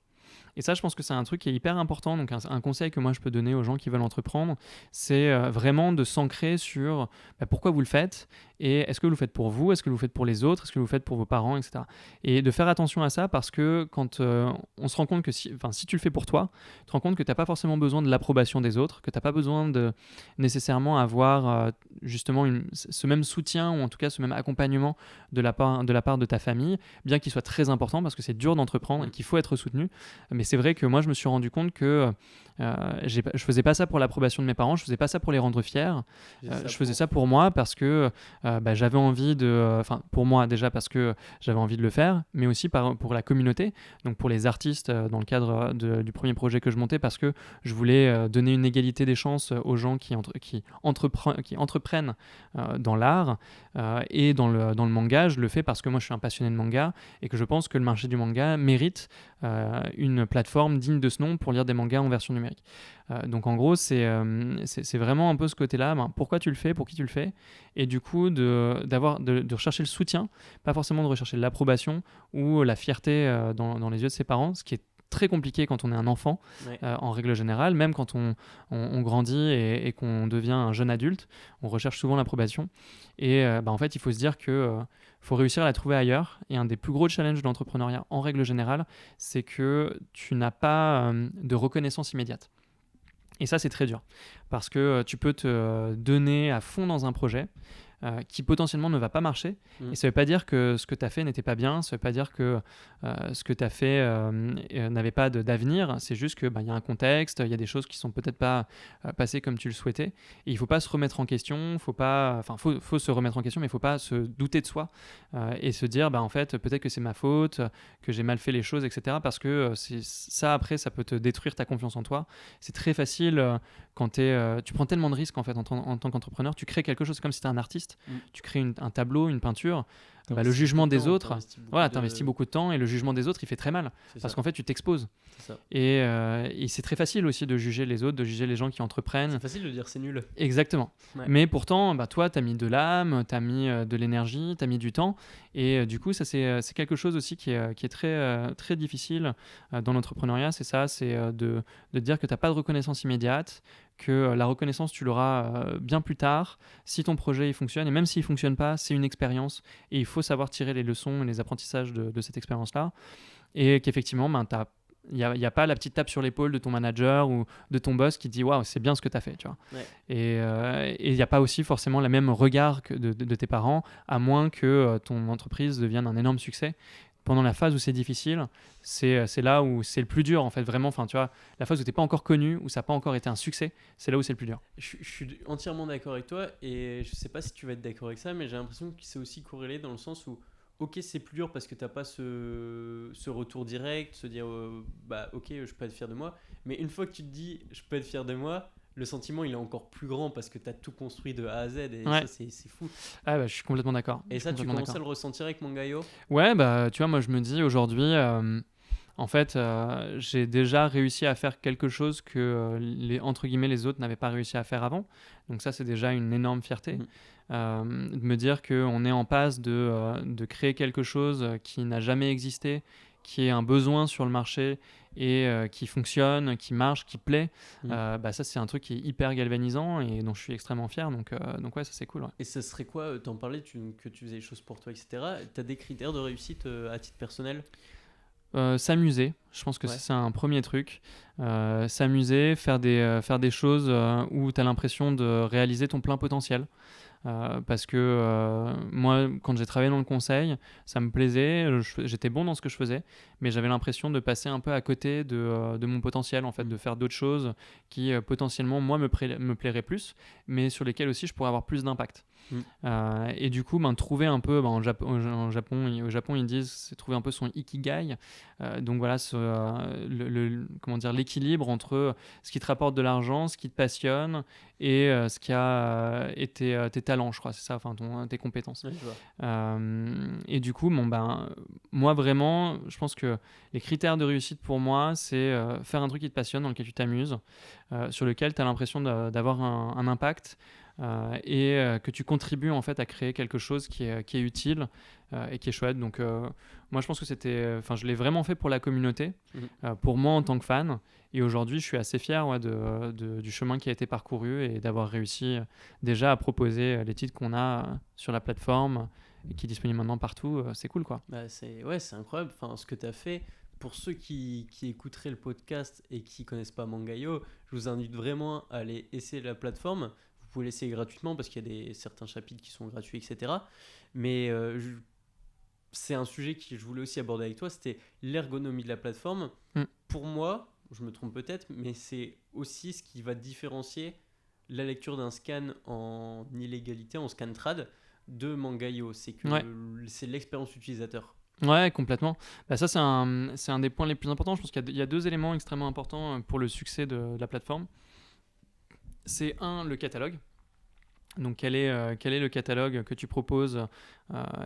Et ça, je pense que c'est un truc qui est hyper important. Donc, un conseil que moi, je peux donner aux gens qui veulent entreprendre, c'est vraiment de s'ancrer sur pourquoi vous le faites et est-ce que vous le faites pour vous, est-ce que vous le faites pour les autres, est-ce que vous le faites pour vos parents, etc. Et de faire attention à ça parce que quand on se rend compte que si tu le fais pour toi, tu te rends compte que tu n'as pas forcément besoin de l'approbation des autres, que tu n'as pas besoin de nécessairement avoir justement ce même soutien ou en tout cas ce même accompagnement de la part de ta famille, bien qu'il soit très important parce que c'est dur d'entreprendre et qu'il faut être soutenu. Mais c'est vrai que moi, je me suis rendu compte que je faisais pas ça pour l'approbation de mes parents, je faisais pas ça pour les rendre fiers. Je faisais ça pour moi parce que j'avais envie pour moi déjà parce que j'avais envie de le faire, mais aussi pour la communauté, donc pour les artistes dans le cadre du premier projet que je montais, parce que je voulais donner une égalité des chances aux gens qui entreprennent dans l'art et dans le manga. Je le fais parce que moi, je suis un passionné de manga et que je pense que le marché du manga mérite une plateforme digne de ce nom pour lire des mangas en version numérique. numérique. Donc en gros, c'est vraiment un peu ce côté-là, pourquoi tu le fais, pour qui tu le fais, et du coup de rechercher le soutien, pas forcément de rechercher l'approbation ou la fierté dans les yeux de ses parents, ce qui est très compliqué quand on est un enfant, en règle générale, même quand on grandit et qu'on devient un jeune adulte, on recherche souvent l'approbation. Et en fait, il faut se dire que faut réussir à la trouver ailleurs. Et un des plus gros challenges de l'entrepreneuriat, en règle générale, c'est que tu n'as pas de reconnaissance immédiate. Et ça, c'est très dur, parce que tu peux te donner à fond dans un projet qui potentiellement ne va pas marcher. Et ça ne veut pas dire que ce que tu as fait n'était pas bien, ça ne veut pas dire que ce que tu as fait n'avait pas d'avenir, c'est juste qu'il y a un contexte, il y a des choses qui ne sont peut-être pas passées comme tu le souhaitais. Et il ne faut pas se remettre en question, faut se remettre en question, mais il ne faut pas se douter de soi et se dire en fait, peut-être que c'est ma faute, que j'ai mal fait les choses, etc. Parce que ça, après, ça peut te détruire ta confiance en toi. C'est très facile quand tu prends tellement de risques en fait en tant qu'entrepreneur, tu crées quelque chose comme si tu étais un artiste. Tu crées un tableau, une peinture, le jugement des autres, t'investis beaucoup de temps et le jugement des autres il fait très mal parce qu'en fait tu t'exposes. Et c'est très facile aussi de juger les autres, de juger les gens qui entreprennent. C'est facile de dire c'est nul. Exactement. Mais pourtant, toi t'as mis de l'âme, t'as mis de l'énergie, t'as mis du temps et du coup ça c'est quelque chose aussi qui est très, très difficile dans l'entrepreneuriat, c'est ça, c'est de dire que t'as pas de reconnaissance immédiate, que la reconnaissance tu l'auras bien plus tard si ton projet il fonctionne, et même s'il fonctionne pas, c'est une expérience et il faut savoir tirer les leçons et les apprentissages de cette expérience là, et qu'effectivement il n'y a pas la petite tape sur l'épaule de ton manager ou de ton boss qui dit waouh, c'est bien ce que tu as fait, tu vois. Et il n'y a pas aussi forcément le même regard que de tes parents, à moins que ton entreprise devienne un énorme succès. Pendant la phase où c'est difficile, c'est là où c'est le plus dur en fait, vraiment. Enfin, tu vois, la phase où t'es pas encore connu, où ça n'a pas encore été un succès, c'est là où c'est le plus dur. Je suis entièrement d'accord avec toi et je sais pas si tu vas être d'accord avec ça, mais j'ai l'impression que c'est aussi corrélé dans le sens où ok, c'est plus dur parce que t'as pas ce retour direct, se dire ok, je peux être fier de moi, mais une fois que tu te dis je peux être fier de moi, le sentiment il est encore plus grand parce que tu as tout construit de A à Z et ça c'est fou. Je suis complètement d'accord. Et ça tu commences à le ressentir avec Mangayo ? Ouais, tu vois, moi je me dis aujourd'hui en fait j'ai déjà réussi à faire quelque chose que entre guillemets les autres n'avaient pas réussi à faire avant, donc ça c'est déjà une énorme fierté. De me dire qu'on est en passe de créer quelque chose qui n'a jamais existé, qui est un besoin sur le marché et qui fonctionne, qui marche, qui plaît, ça c'est un truc qui est hyper galvanisant et dont je suis extrêmement fier, donc ouais, ça c'est cool. Et ça serait quoi, t'en parlais, que tu faisais les choses pour toi, etc. T'as des critères de réussite à titre personnel ? S'amuser, je pense que c'est un premier truc. S'amuser, faire des choses où tu as l'impression de réaliser ton plein potentiel. Parce que moi, quand j'ai travaillé dans le conseil, ça me plaisait, j'étais bon dans ce que je faisais, mais j'avais l'impression de passer un peu à côté de mon potentiel, en fait, de faire d'autres choses qui potentiellement, moi, me plairaient plus, mais sur lesquelles aussi je pourrais avoir plus d'impact. Et du coup, trouver un peu, au Japon, ils disent, c'est trouver un peu son ikigai. Donc voilà, l'équilibre entre ce qui te rapporte de l'argent, ce qui te passionne et ce qui a été tes talents, je crois, c'est ça, enfin tes compétences. Et du coup, moi vraiment, je pense que les critères de réussite pour moi, c'est faire un truc qui te passionne, dans lequel tu t'amuses, sur lequel tu as l'impression d'avoir un impact. Et que tu contribues en fait à créer quelque chose qui est utile et qui est chouette. Donc moi je pense que je l'ai vraiment fait pour la communauté, pour moi en tant que fan, et aujourd'hui je suis assez fier du chemin qui a été parcouru et d'avoir réussi déjà à proposer les titres qu'on a sur la plateforme et qui est disponible maintenant partout. C'est cool quoi. C'est incroyable, enfin, ce que tu as fait. Pour ceux qui écouteraient le podcast et qui connaissent pas Mangayo, je vous invite vraiment à aller essayer la plateforme. Vous pouvez l'essayer gratuitement parce qu'il y a certains chapitres qui sont gratuits, etc. Mais c'est un sujet que je voulais aussi aborder avec toi, c'était l'ergonomie de la plateforme. Pour moi, je me trompe peut-être, mais c'est aussi ce qui va différencier la lecture d'un scan en illégalité, en scan trad, de Mangayo. C'est que c'est l'expérience utilisateur. Ouais, complètement. Ça, c'est un des points les plus importants. Je pense qu'il y a deux éléments extrêmement importants pour le succès de la plateforme. C'est le catalogue. Donc quel est le catalogue que tu proposes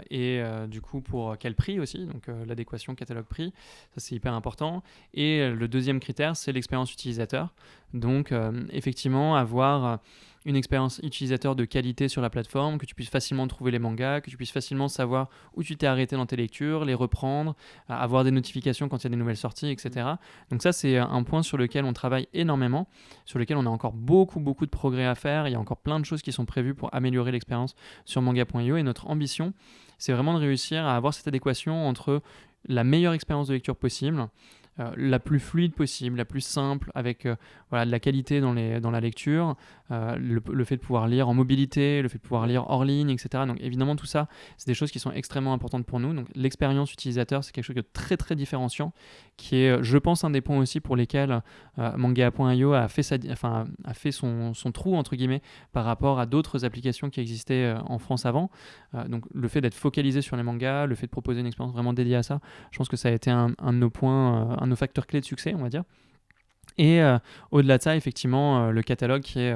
et du coup pour quel prix aussi, donc l'adéquation catalogue-prix, ça c'est hyper important. Et le deuxième critère, c'est l'expérience utilisateur. Donc effectivement avoir une expérience utilisateur de qualité sur la plateforme, que tu puisses facilement trouver les mangas, que tu puisses facilement savoir où tu t'es arrêté dans tes lectures, les reprendre, avoir des notifications quand il y a des nouvelles sorties, etc. Donc ça c'est un point sur lequel on travaille énormément, sur lequel on a encore beaucoup de progrès à faire. Il y a encore plein de choses qui sont prévues pour améliorer l'expérience sur manga.io, et notre ambition c'est vraiment de réussir à avoir cette adéquation entre la meilleure expérience de lecture possible, la plus fluide possible, la plus simple, avec de la qualité dans la lecture, le fait de pouvoir lire en mobilité, le fait de pouvoir lire hors ligne, etc. Donc évidemment tout ça, c'est des choses qui sont extrêmement importantes pour nous. Donc l'expérience utilisateur, c'est quelque chose de très très différenciant, qui est, je pense, un des points aussi pour lesquels Manga.io a fait son trou, entre guillemets, par rapport à d'autres applications qui existaient en France avant. Donc le fait d'être focalisé sur les mangas, le fait de proposer une expérience vraiment dédiée à ça, je pense que ça a été un de nos points, un de nos facteurs clés de succès, on va dire. Et au-delà de ça, effectivement, le catalogue qui est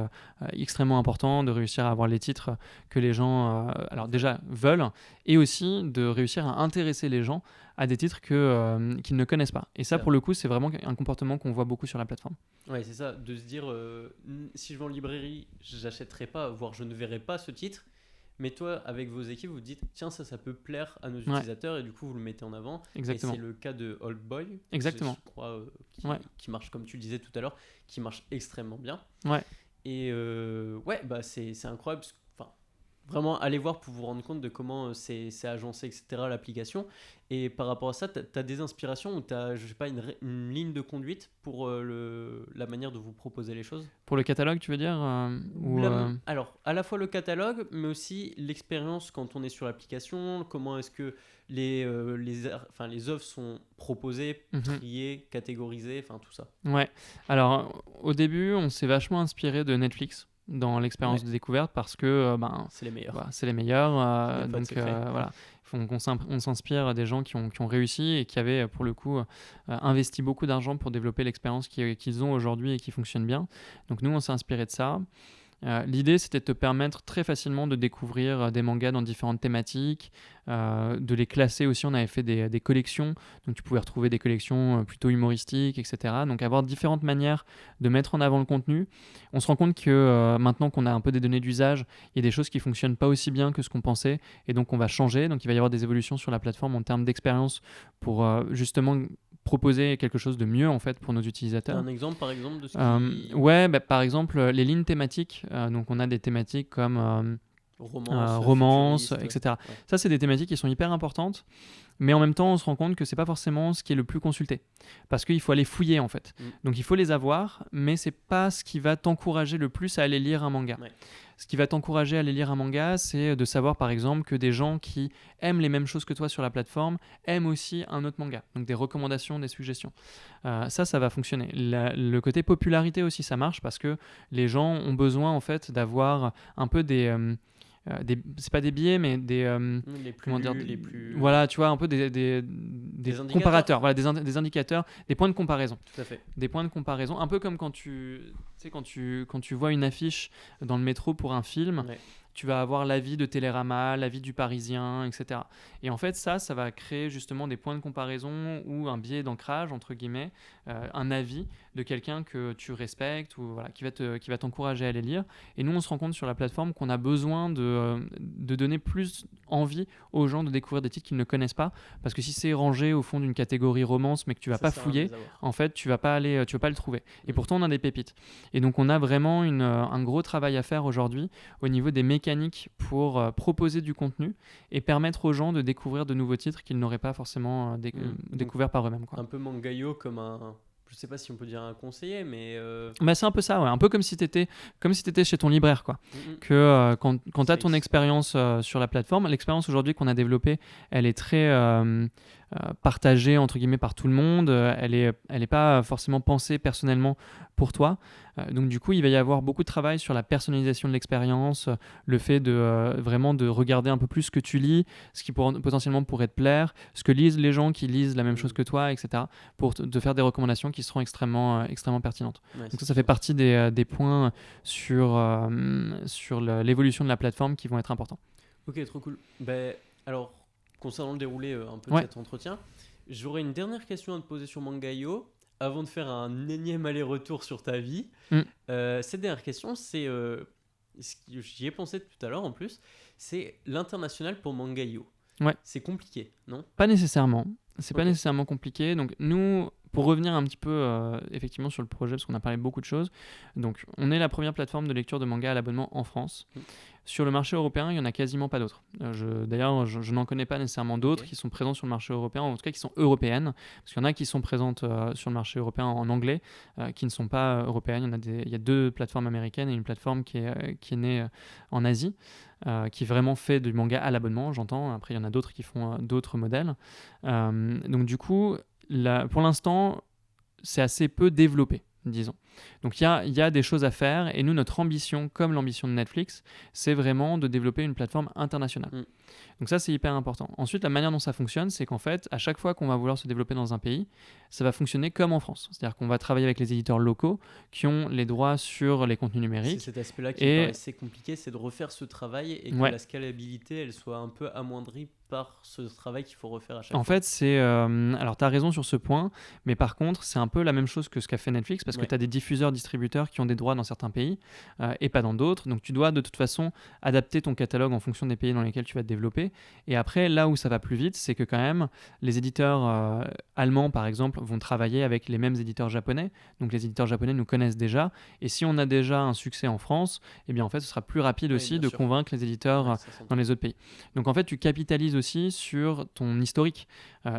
extrêmement important, de réussir à avoir les titres que les gens alors déjà veulent, et aussi de réussir à intéresser les gens à des titres qu'ils ne connaissent pas. Et ça, pour le coup, c'est vraiment un comportement qu'on voit beaucoup sur la plateforme. Ouais, c'est ça, de se dire, si je vais en librairie, j'achèterai pas, voire je ne verrai pas ce titre. Mais toi, avec vos équipes, vous dites, tiens, ça peut plaire à nos utilisateurs, et du coup, vous le mettez en avant. Exactement. Et c'est le cas de Old Boy, exactement. je crois, qui marche, comme tu le disais tout à l'heure, qui marche extrêmement bien. Ouais. Et c'est incroyable. Vraiment, allez voir pour vous rendre compte de comment c'est agencé, etc., l'application. Et par rapport à ça, tu as des inspirations ou tu as, je sais pas, une ligne de conduite pour la manière de vous proposer les choses? Pour le catalogue, tu veux dire Alors, à la fois le catalogue, mais aussi l'expérience quand on est sur l'application. Comment est-ce que les œuvres sont proposées, triées, catégorisées, enfin tout ça. Ouais. Alors, au début, on s'est vachement inspiré de Netflix dans l'expérience de découverte, parce que c'est les meilleurs. C'est les meilleurs. Donc voilà, on s'inspire des gens qui ont réussi et qui avaient pour le coup investi beaucoup d'argent pour développer l'expérience qu'ils ont aujourd'hui et qui fonctionne bien. Donc nous, on s'est inspiré de ça. L'idée, c'était de te permettre très facilement de découvrir des mangas dans différentes thématiques, de les classer aussi. On avait fait des collections, donc tu pouvais retrouver des collections plutôt humoristiques, etc. Donc avoir différentes manières de mettre en avant le contenu. On se rend compte que maintenant qu'on a un peu des données d'usage, il y a des choses qui ne fonctionnent pas aussi bien que ce qu'on pensait, et donc on va changer. Donc il va y avoir des évolutions sur la plateforme en termes d'expérience pour justement proposer quelque chose de mieux en fait pour nos utilisateurs. Un exemple par exemple de ce Ouais, par exemple les lignes thématiques. Donc on a des thématiques comme romance, etc. Ouais. Ça, c'est des thématiques qui sont hyper importantes, mais en même temps, on se rend compte que c'est pas forcément ce qui est le plus consulté, parce qu'il faut aller fouiller en fait. Donc il faut les avoir, mais c'est pas ce qui va t'encourager le plus à aller lire un manga. Ouais. Ce qui va t'encourager à aller lire un manga, c'est de savoir par exemple que des gens qui aiment les mêmes choses que toi sur la plateforme aiment aussi un autre manga. Donc des recommandations, des suggestions. Ça va fonctionner. Le côté popularité aussi, ça marche, parce que les gens ont besoin en fait d'avoir un peu c'est pas des biais, mais voilà, tu vois, un peu des comparateurs, voilà, des indicateurs, des points de comparaison. Tout à fait. Des points de comparaison, un peu comme quand tu vois une affiche dans le métro pour un film. Ouais. Tu vas avoir l'avis de Télérama, l'avis du Parisien, etc. Et en fait, ça va créer justement des points de comparaison ou un biais d'ancrage, entre guillemets, un avis de quelqu'un que tu respectes ou voilà, qui va t'encourager à aller lire. Et nous, on se rend compte sur la plateforme qu'on a besoin de donner plus envie aux gens de découvrir des titres qu'ils ne connaissent pas, parce que si c'est rangé au fond d'une catégorie romance, mais que tu vas pas fouiller, en fait, tu vas pas le trouver. Et pourtant, on a des pépites. Et donc, on a vraiment un gros travail à faire aujourd'hui au niveau des mécaniques pour proposer du contenu et permettre aux gens de découvrir de nouveaux titres qu'ils n'auraient pas forcément découverts par eux-mêmes, quoi. Un peu Mangaio comme je sais pas si on peut dire un conseiller, mais c'est un peu ça, ouais. Un peu comme si t'étais chez ton libraire, quoi. Que quand tu as ton expérience sur la plateforme, l'expérience aujourd'hui qu'on a développée, elle est très partagée entre guillemets par tout le monde, elle est pas forcément pensée personnellement pour toi. Donc du coup, il va y avoir beaucoup de travail sur la personnalisation de l'expérience, le fait de vraiment de regarder un peu plus ce que tu lis, ce qui potentiellement pourrait te plaire, ce que lisent les gens qui lisent la même chose que toi, etc. pour te faire des recommandations qui seront extrêmement pertinentes. Ouais, donc ça fait partie des points sur l'évolution de la plateforme qui vont être importants. Ok, trop cool. Alors, concernant le déroulé un peu de cet entretien, j'aurais une dernière question à te poser sur Manga.io avant de faire un énième aller-retour sur ta vie. Cette dernière question, c'est j'y ai pensé tout à l'heure en plus, c'est l'international pour Manga.io. Ouais. C'est compliqué, non ? Pas nécessairement. C'est pas nécessairement compliqué. Donc nous, pour revenir un petit peu effectivement sur le projet, parce qu'on a parlé de beaucoup de choses, donc on est la première plateforme de lecture de manga à l'abonnement en France. Sur le marché européen, il n'y en a quasiment pas d'autres. D'ailleurs, je n'en connais pas nécessairement d'autres qui sont présents sur le marché européen, en tout cas qui sont européennes, parce qu'il y en a qui sont présentes sur le marché européen en anglais, qui ne sont pas européennes. Il y a 2 plateformes américaines et une plateforme qui est née en Asie, qui vraiment fait du manga à l'abonnement, j'entends. Après, il y en a d'autres qui font d'autres modèles. Donc du coup, pour l'instant, c'est assez peu développé, disons. Donc il y a des choses à faire, et nous, notre ambition, comme l'ambition de Netflix, c'est vraiment de développer une plateforme internationale. Donc ça, c'est hyper important. Ensuite, la manière dont ça fonctionne, c'est qu'en fait, à chaque fois qu'on va vouloir se développer dans un pays, ça va fonctionner comme en France. C'est-à-dire qu'on va travailler avec les éditeurs locaux qui ont les droits sur les contenus numériques. C'est cet aspect-là qui me paraissait compliqué, c'est de refaire ce travail et que la scalabilité, elle soit un peu amoindrie par ce travail qu'il faut refaire à chaque fois. En fait, c'est... alors, tu as raison sur ce point, mais par contre, c'est un peu la même chose que ce qu'a fait Netflix, parce que tu as des diffuseurs-distributeurs qui ont des droits dans certains pays et pas dans d'autres. Donc, tu dois de toute façon adapter ton catalogue en fonction des pays dans lesquels tu vas te développer. Et après, là où ça va plus vite, c'est que quand même, les éditeurs allemands, par exemple, vont travailler avec les mêmes éditeurs japonais. Donc, les éditeurs japonais nous connaissent déjà. Et si on a déjà un succès en France, eh bien, en fait, ce sera plus rapide aussi de convaincre les éditeurs dans les autres pays. Donc, en fait, tu capitalises aussi sur ton historique.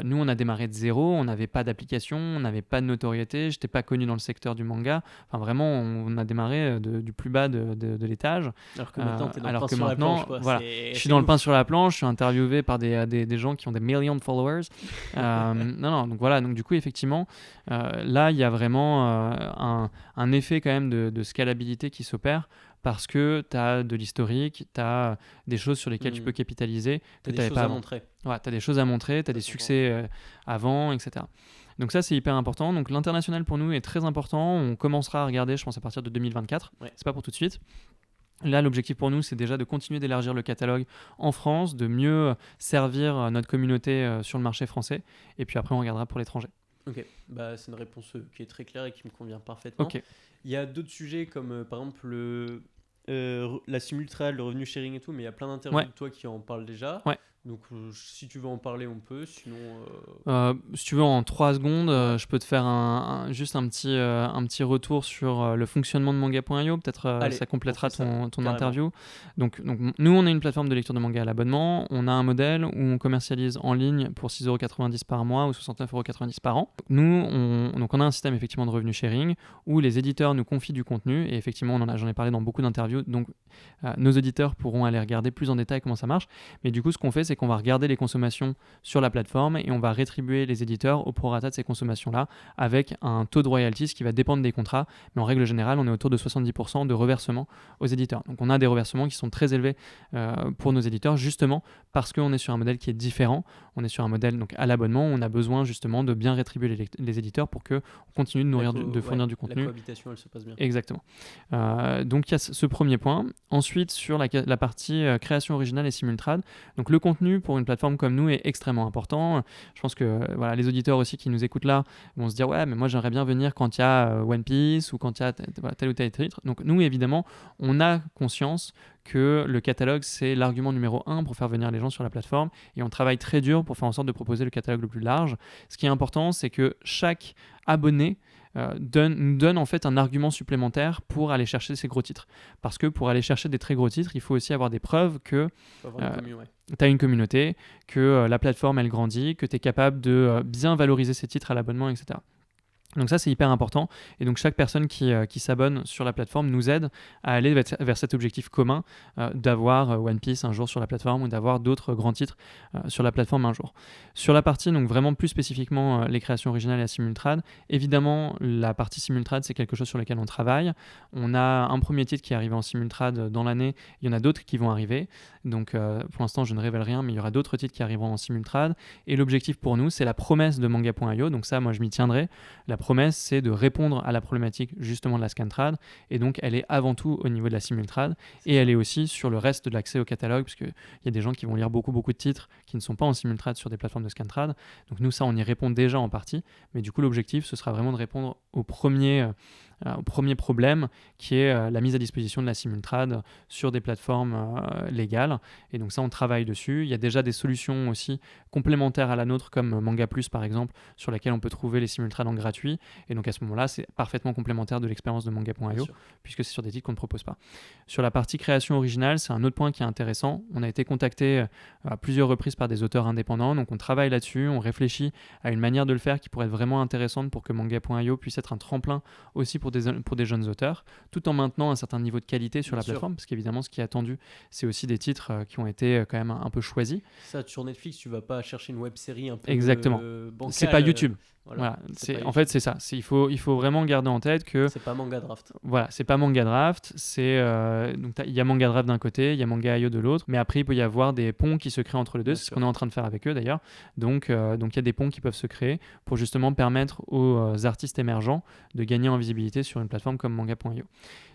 Nous, on a démarré de zéro, on n'avait pas d'application, on n'avait pas de notoriété, je n'étais pas connu dans le secteur du manga. Enfin, vraiment, on a démarré du plus bas de l'étage. Alors que maintenant, t'es dans le pain sur la planche, quoi. Voilà, je suis dans le pain sur la planche, je suis interviewé par des gens qui ont des millions de followers. Non, donc voilà, donc du coup, effectivement, là, il y a vraiment un effet quand même de scalabilité qui s'opère, parce que tu as de l'historique, tu as des choses sur lesquelles tu peux capitaliser. Tu as des choses à montrer. Ouais, tu as des choses à montrer, tu as des succès avant, etc. Donc ça, c'est hyper important. Donc l'international pour nous est très important. On commencera à regarder, je pense, à partir de 2024. C'est pas pour tout de suite. Là, l'objectif pour nous, c'est déjà de continuer d'élargir le catalogue en France, de mieux servir notre communauté sur le marché français. Et puis après, on regardera pour l'étranger. Ok, c'est une réponse qui est très claire et qui me convient parfaitement. Okay. Il y a d'autres sujets comme par exemple la simultrade, le revenu sharing et tout, mais il y a plein d'interviews de toi qui en parlent déjà. Donc si tu veux en parler, on peut. Sinon, si tu veux, en 3 secondes, je peux te faire juste un petit retour sur le fonctionnement de Manga.io. Peut-être ça complétera ton interview. Donc, nous, on est une plateforme de lecture de manga à l'abonnement. On a un modèle où on commercialise en ligne pour 6,90€ par mois ou 69,90€ par an. Nous, on a un système effectivement de revenu sharing où les éditeurs nous confient du contenu. Et effectivement, j'en ai parlé dans beaucoup d'interviews. Donc, nos auditeurs pourront aller regarder plus en détail comment ça marche. Mais du coup, ce qu'on fait, c'est qu'on va regarder les consommations sur la plateforme et on va rétribuer les éditeurs au prorata de ces consommations-là avec un taux de royalties qui va dépendre des contrats. Mais en règle générale, on est autour de 70% de reversement aux éditeurs. Donc on a des reversements qui sont très élevés pour nos éditeurs, justement parce qu'on est sur un modèle qui est différent. On est sur un modèle donc, à l'abonnement où on a besoin justement de bien rétribuer les éditeurs pour qu'on continue de fournir du contenu. La cohabitation, elle se passe bien. Exactement. Donc il y a ce premier point. Ensuite, sur la partie création originale et simultrade, donc le contenu pour une plateforme comme nous est extrêmement important. Je pense que les auditeurs aussi qui nous écoutent là vont se dire ouais, mais moi j'aimerais bien venir quand il y a One Piece ou quand il y a tel ou tel titre. Donc nous, évidemment, on a conscience que le catalogue, c'est l'argument numéro 1 pour faire venir les gens sur la plateforme, et on travaille très dur pour faire en sorte de proposer le catalogue le plus large. Ce qui est important, c'est que chaque abonné nous donne en fait un argument supplémentaire pour aller chercher ces gros titres. Parce que pour aller chercher des très gros titres, il faut aussi avoir des preuves que tu as une communauté, que la plateforme elle grandit, que tu es capable de bien valoriser ces titres à l'abonnement, etc. Donc ça, c'est hyper important. Et donc chaque personne qui s'abonne sur la plateforme nous aide à aller vers cet objectif commun d'avoir One Piece un jour sur la plateforme ou d'avoir d'autres grands titres sur la plateforme un jour. Sur la partie, donc vraiment plus spécifiquement les créations originales et la simultrade, évidemment, la partie simultrade, c'est quelque chose sur lequel on travaille. On a un premier titre qui est arrivé en simultrade dans l'année. Il y en a d'autres qui vont arriver. Donc pour l'instant, je ne révèle rien, mais il y aura d'autres titres qui arriveront en simultrade. Et l'objectif pour nous, c'est la promesse de Manga.io. Donc ça, moi, je m'y tiendrai. La promesse, c'est de répondre à la problématique justement de la scantrad, et donc elle est avant tout au niveau de la simultrad, et elle est aussi sur le reste de l'accès au catalogue, parce qu'il y a des gens qui vont lire beaucoup de titres qui ne sont pas en simultrad sur des plateformes de scantrad, donc nous ça on y répond déjà en partie, mais du coup l'objectif ce sera vraiment de répondre au premier problème qui est la mise à disposition de la simultrad sur des plateformes légales, et donc ça on travaille dessus. Il y a déjà des solutions aussi complémentaires à la nôtre comme Manga Plus par exemple, sur laquelle on peut trouver les simultrades en gratuit, et donc à ce moment-là c'est parfaitement complémentaire de l'expérience de Manga.io puisque c'est sur des titres qu'on ne propose pas. Sur la partie création originale, c'est un autre point qui est intéressant. On a été contacté à plusieurs reprises par des auteurs indépendants, donc on travaille là-dessus, on réfléchit à une manière de le faire qui pourrait être vraiment intéressante pour que Manga.io puisse être un tremplin aussi pour des jeunes auteurs, tout en maintenant un certain niveau de qualité sur la plateforme, parce qu'évidemment ce qui est attendu, c'est aussi des titres qui ont été quand même un peu choisis. Ça, sur Netflix, tu vas pas chercher une web-série un peu exactement. Bancale, c'est pas YouTube. Voilà. En fait, c'est ça. Il faut vraiment garder en tête que c'est pas Manga Draft. Voilà, c'est pas Manga Draft. Donc il y a Manga Draft d'un côté, il y a Manga.io de l'autre, mais après il peut y avoir des ponts qui se créent entre les deux. C'est ce qu'on est en train de faire avec eux d'ailleurs. Donc il y a des ponts qui peuvent se créer pour justement permettre aux artistes émergents de gagner en visibilité sur une plateforme comme Manga.io.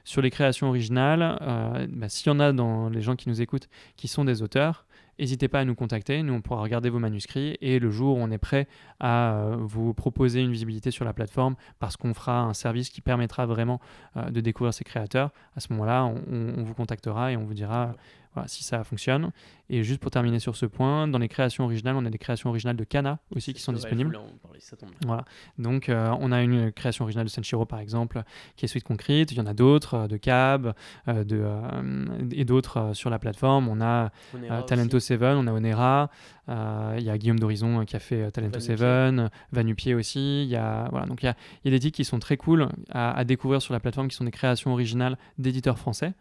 Sur les créations originales, s'il y en a dans les gens qui nous écoutent qui sont des auteurs, n'hésitez pas à nous contacter, nous on pourra regarder vos manuscrits, et le jour où on est prêt à vous proposer une visibilité sur la plateforme parce qu'on fera un service qui permettra vraiment de découvrir ces créateurs, à ce moment-là on vous contactera et on vous dira si ça fonctionne. Et juste pour terminer sur ce point, dans les créations originales, on a des créations originales de Kana aussi qui sont disponibles. Voilà. Donc on a une création originale de Senshiro par exemple qui est Sweet Concrete, il y en a d'autres de Cab et d'autres sur la plateforme. On a Talento 7, on a Onera, il y a Guillaume d'Horizon qui a fait Talento 7, Vanupier aussi, donc il y a des titres qui sont très cool à découvrir sur la plateforme, qui sont des créations originales d'éditeurs français.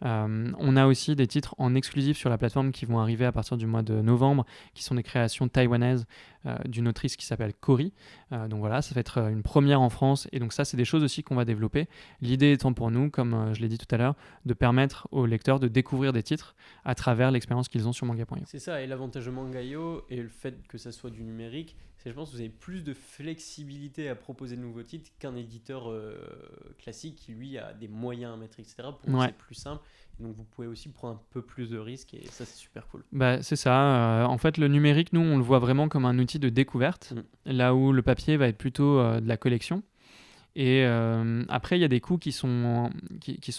On a aussi des titres en exclusif sur la plateforme qui vont arriver à partir du mois de novembre, qui sont des créations taïwanaises d'une autrice qui s'appelle Cory. Donc voilà, ça va être une première en France, et donc ça c'est des choses aussi qu'on va développer. L'idée étant pour nous, comme je l'ai dit tout à l'heure, de permettre aux lecteurs de découvrir des titres à travers l'expérience qu'ils ont sur Manga.io. C'est ça, et l'avantage de Manga.io et le fait que ça soit du numérique, c'est je pense que vous avez plus de flexibilité à proposer de nouveaux titres qu'un éditeur classique qui lui a des moyens à mettre, etc. Pour nous c'est plus simple, et donc vous pouvez aussi prendre un peu plus de risques, et ça c'est super cool. C'est ça, en fait le numérique, nous on le voit vraiment comme un outil de découverte, là où le papier va être plutôt de la collection. Et après, il y a des coûts qui sont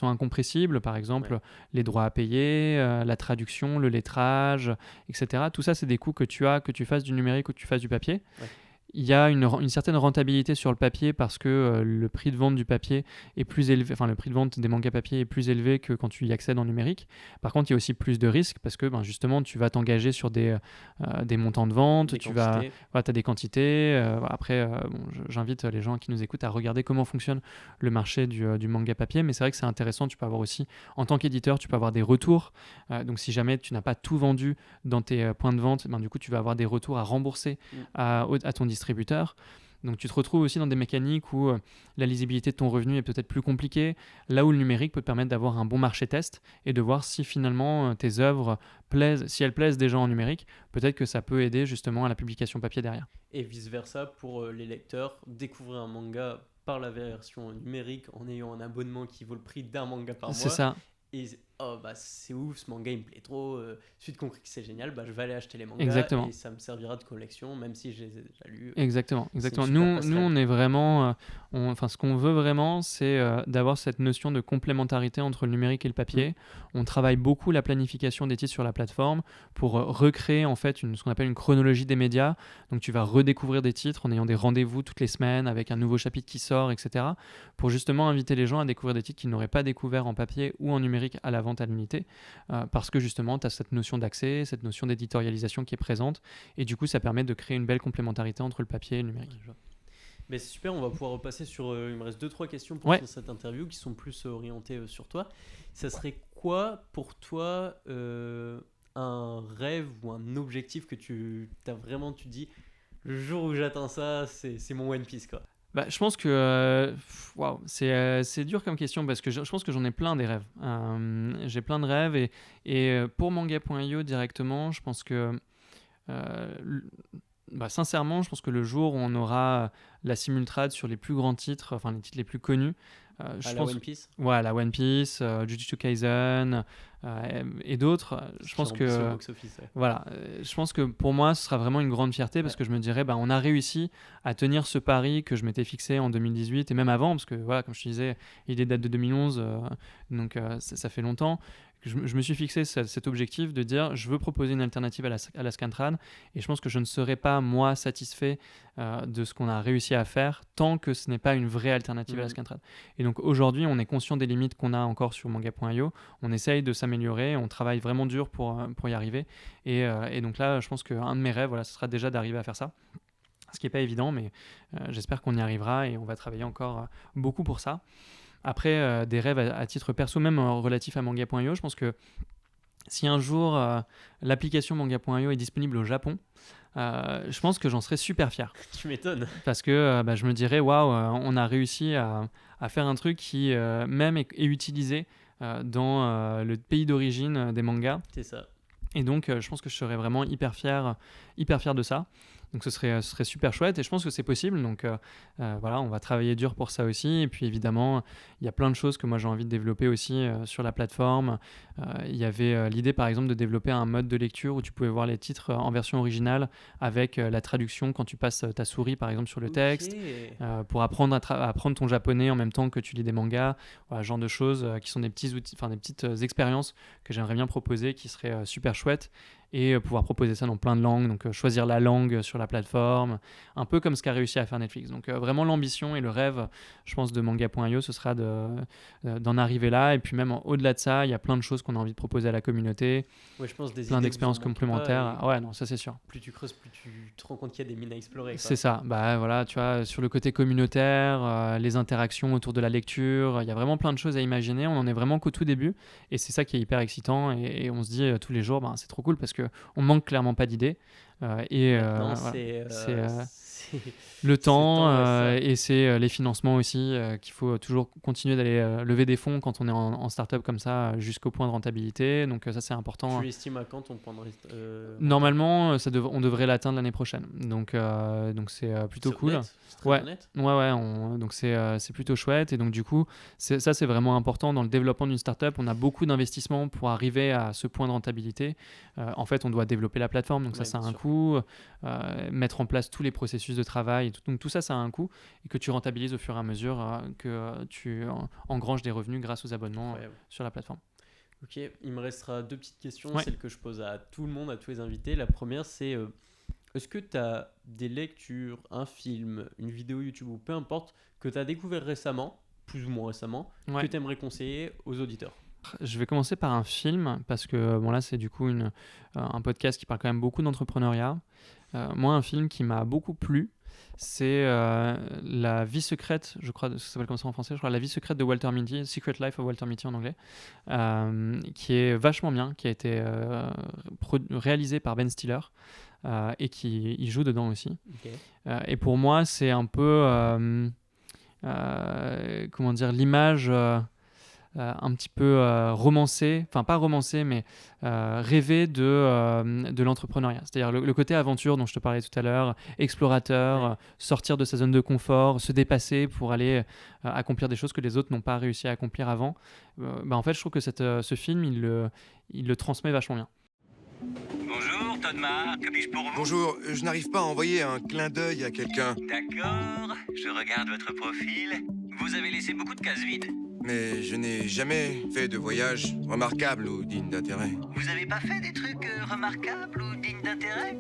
incompressible, par exemple les droits à payer, la traduction, le lettrage, etc. Tout ça, c'est des coûts que tu fasses du numérique ou que tu fasses du papier. Il y a une certaine rentabilité sur le papier parce que le prix de vente du papier est plus élevé, enfin le prix de vente des mangas papier est plus élevé que quand tu y accèdes en numérique. Par contre, il y a aussi plus de risques parce que justement, tu vas t'engager sur des montants de vente, as des quantités. Après, j'invite les gens qui nous écoutent à regarder comment fonctionne le marché du manga papier, mais c'est vrai que c'est intéressant. Tu peux avoir aussi, en tant qu'éditeur, tu peux avoir des retours. Donc si jamais tu n'as pas tout vendu dans tes points de vente, du coup, tu vas avoir des retours à rembourser à ton distributeur. Donc tu te retrouves aussi dans des mécaniques où la lisibilité de ton revenu est peut-être plus compliquée, là où le numérique peut te permettre d'avoir un bon marché test et de voir si finalement tes œuvres plaisent, si elles plaisent déjà en numérique, peut-être que ça peut aider justement à la publication papier derrière. Et vice-versa pour les lecteurs, découvrir un manga par la version numérique en ayant un abonnement qui vaut le prix d'un manga par mois. C'est ça. Et c'est ouf, ce manga il me plaît trop, Suite Concrete c'est génial, je vais aller acheter les mangas. Exactement. Et ça me servira de collection même si je les ai déjà lus. Exactement. Nous on est vraiment ce qu'on veut vraiment, c'est d'avoir cette notion de complémentarité entre le numérique et le papier. On travaille beaucoup la planification des titres sur la plateforme pour recréer en fait ce qu'on appelle une chronologie des médias. Donc tu vas redécouvrir des titres en ayant des rendez-vous toutes les semaines avec un nouveau chapitre qui sort, etc. pour justement inviter les gens à découvrir des titres qu'ils n'auraient pas découvert en papier ou en numérique à la vente à l'unité, parce que justement tu as cette notion d'accès, cette notion d'éditorialisation qui est présente, et du coup ça permet de créer une belle complémentarité entre le papier et le numérique. Mais c'est super, on va pouvoir repasser sur... il me reste 2-3 questions pour cette interview qui sont plus orientées sur toi. Ça serait quoi pour toi un rêve ou un objectif que tu dis, le jour où j'atteins ça, c'est mon One Piece, quoi. Je pense que c'est dur comme question parce que je pense que j'en ai plein des rêves. J'ai plein de rêves et pour Manga.io directement, je pense que sincèrement, je pense que le jour où on aura la simultrade sur les plus grands titres, enfin les titres les plus connus, One Piece. Ouais, la One Piece, Jujutsu Kaisen et d'autres. Je pense que je pense que pour moi, ce sera vraiment une grande fierté parce que je me dirais, on a réussi à tenir ce pari que je m'étais fixé en 2018 et même avant, parce que voilà, comme je te disais, il date de 2011, donc ça fait longtemps. Je me suis fixé cet objectif de dire je veux proposer une alternative à la Scantrad et je pense que je ne serai pas moi satisfait de ce qu'on a réussi à faire tant que ce n'est pas une vraie alternative à la Scantrad. Et donc aujourd'hui on est conscient des limites qu'on a encore sur Manga.io, on essaye de s'améliorer, on travaille vraiment dur pour y arriver et donc là je pense qu'un de mes rêves ce sera déjà d'arriver à faire ça, ce qui n'est pas évident mais j'espère qu'on y arrivera et on va travailler encore beaucoup pour ça. Après, des rêves à titre perso, même relatifs à Manga.io, je pense que si un jour l'application Manga.io est disponible au Japon, je pense que j'en serais super fier. Tu m'étonnes. Parce que je me dirais, waouh, on a réussi à faire un truc qui même est utilisé dans le pays d'origine des mangas. C'est ça. Et donc, je pense que je serais vraiment hyper fier de ça. Donc ce serait super chouette et je pense que c'est possible. Donc on va travailler dur pour ça aussi. Et puis évidemment, il y a plein de choses que moi j'ai envie de développer aussi sur la plateforme. Il y avait l'idée par exemple de développer un mode de lecture où tu pouvais voir les titres en version originale avec la traduction quand tu passes ta souris par exemple sur le texte pour apprendre à apprendre ton japonais en même temps que tu lis des mangas. Voilà, ce genre de choses qui sont des petits outils, enfin des petites expériences que j'aimerais bien proposer qui seraient super chouettes. Et pouvoir proposer ça dans plein de langues, donc choisir la langue sur la plateforme, un peu comme ce qu'a réussi à faire Netflix. Donc vraiment l'ambition et le rêve, je pense, de Manga.io, ce sera d'en arrier là. Et puis même au-delà de ça, il y a plein de choses qu'on a envie de proposer à la communauté, je pense plein d'expériences complémentaires. Ouais, non, ça c'est sûr. Plus tu creuses, plus tu te rends compte qu'il y a des mines à explorer. Quoi. C'est ça, voilà, tu vois, sur le côté communautaire, les interactions autour de la lecture, il y a vraiment plein de choses à imaginer, on en est vraiment qu'au tout début, et c'est ça qui est hyper excitant, et on se dit tous les jours, c'est trop cool parce qu'on manque clairement pas d'idées c'est le temps et c'est les financements aussi qu'il faut toujours continuer d'aller lever des fonds quand on est en start-up comme ça jusqu'au point de rentabilité, donc ça c'est important. Tu estimes à quand on prendrait Normalement on devrait l'atteindre l'année prochaine, donc c'est plutôt cool. Donc c'est plutôt chouette et donc du coup c'est vraiment important dans le développement d'une start-up. On a beaucoup d'investissements pour arriver à ce point de rentabilité. En fait on doit développer la plateforme, donc ça a un coût, mettre en place tous les processus de travail, donc tout ça a un coût et que tu rentabilises au fur et à mesure que tu engranges des revenus grâce aux abonnements sur la plateforme. Ok, il me restera 2 petites questions, celles que je pose à tout le monde, à tous les invités. La première c'est est-ce que tu as des lectures, un film, une vidéo YouTube ou peu importe que tu as découvert récemment, plus ou moins récemment, que tu aimerais conseiller aux auditeurs? Je vais commencer par un film parce que là c'est du coup un podcast qui parle quand même beaucoup d'entrepreneuriat. Moi un film qui m'a beaucoup plu, c'est La vie secrète, je crois, ça s'appelle comme ça en français, je crois, La vie secrète de Walter Mitty, Secret Life of Walter Mitty en anglais, qui est vachement bien, qui a été réalisé par Ben Stiller et qui il joue dedans aussi. Et pour moi c'est un peu comment dire, l'image un petit peu romancé, enfin pas romancé, mais rêvé de l'entrepreneuriat. C'est-à-dire le côté aventure dont je te parlais tout à l'heure, explorateur, sortir de sa zone de confort, se dépasser pour aller accomplir des choses que les autres n'ont pas réussi à accomplir avant. En fait, je trouve que ce film, il le transmet vachement bien. Bonjour, Todmar, que puis-je pour vous? Bonjour, je n'arrive pas à envoyer un clin d'œil à quelqu'un. D'accord, je regarde votre profil. Vous avez laissé beaucoup de cases vides. Mais je n'ai jamais fait de voyage remarquable ou digne d'intérêt. Vous avez pas fait des trucs remarquables ou dignes d'intérêt?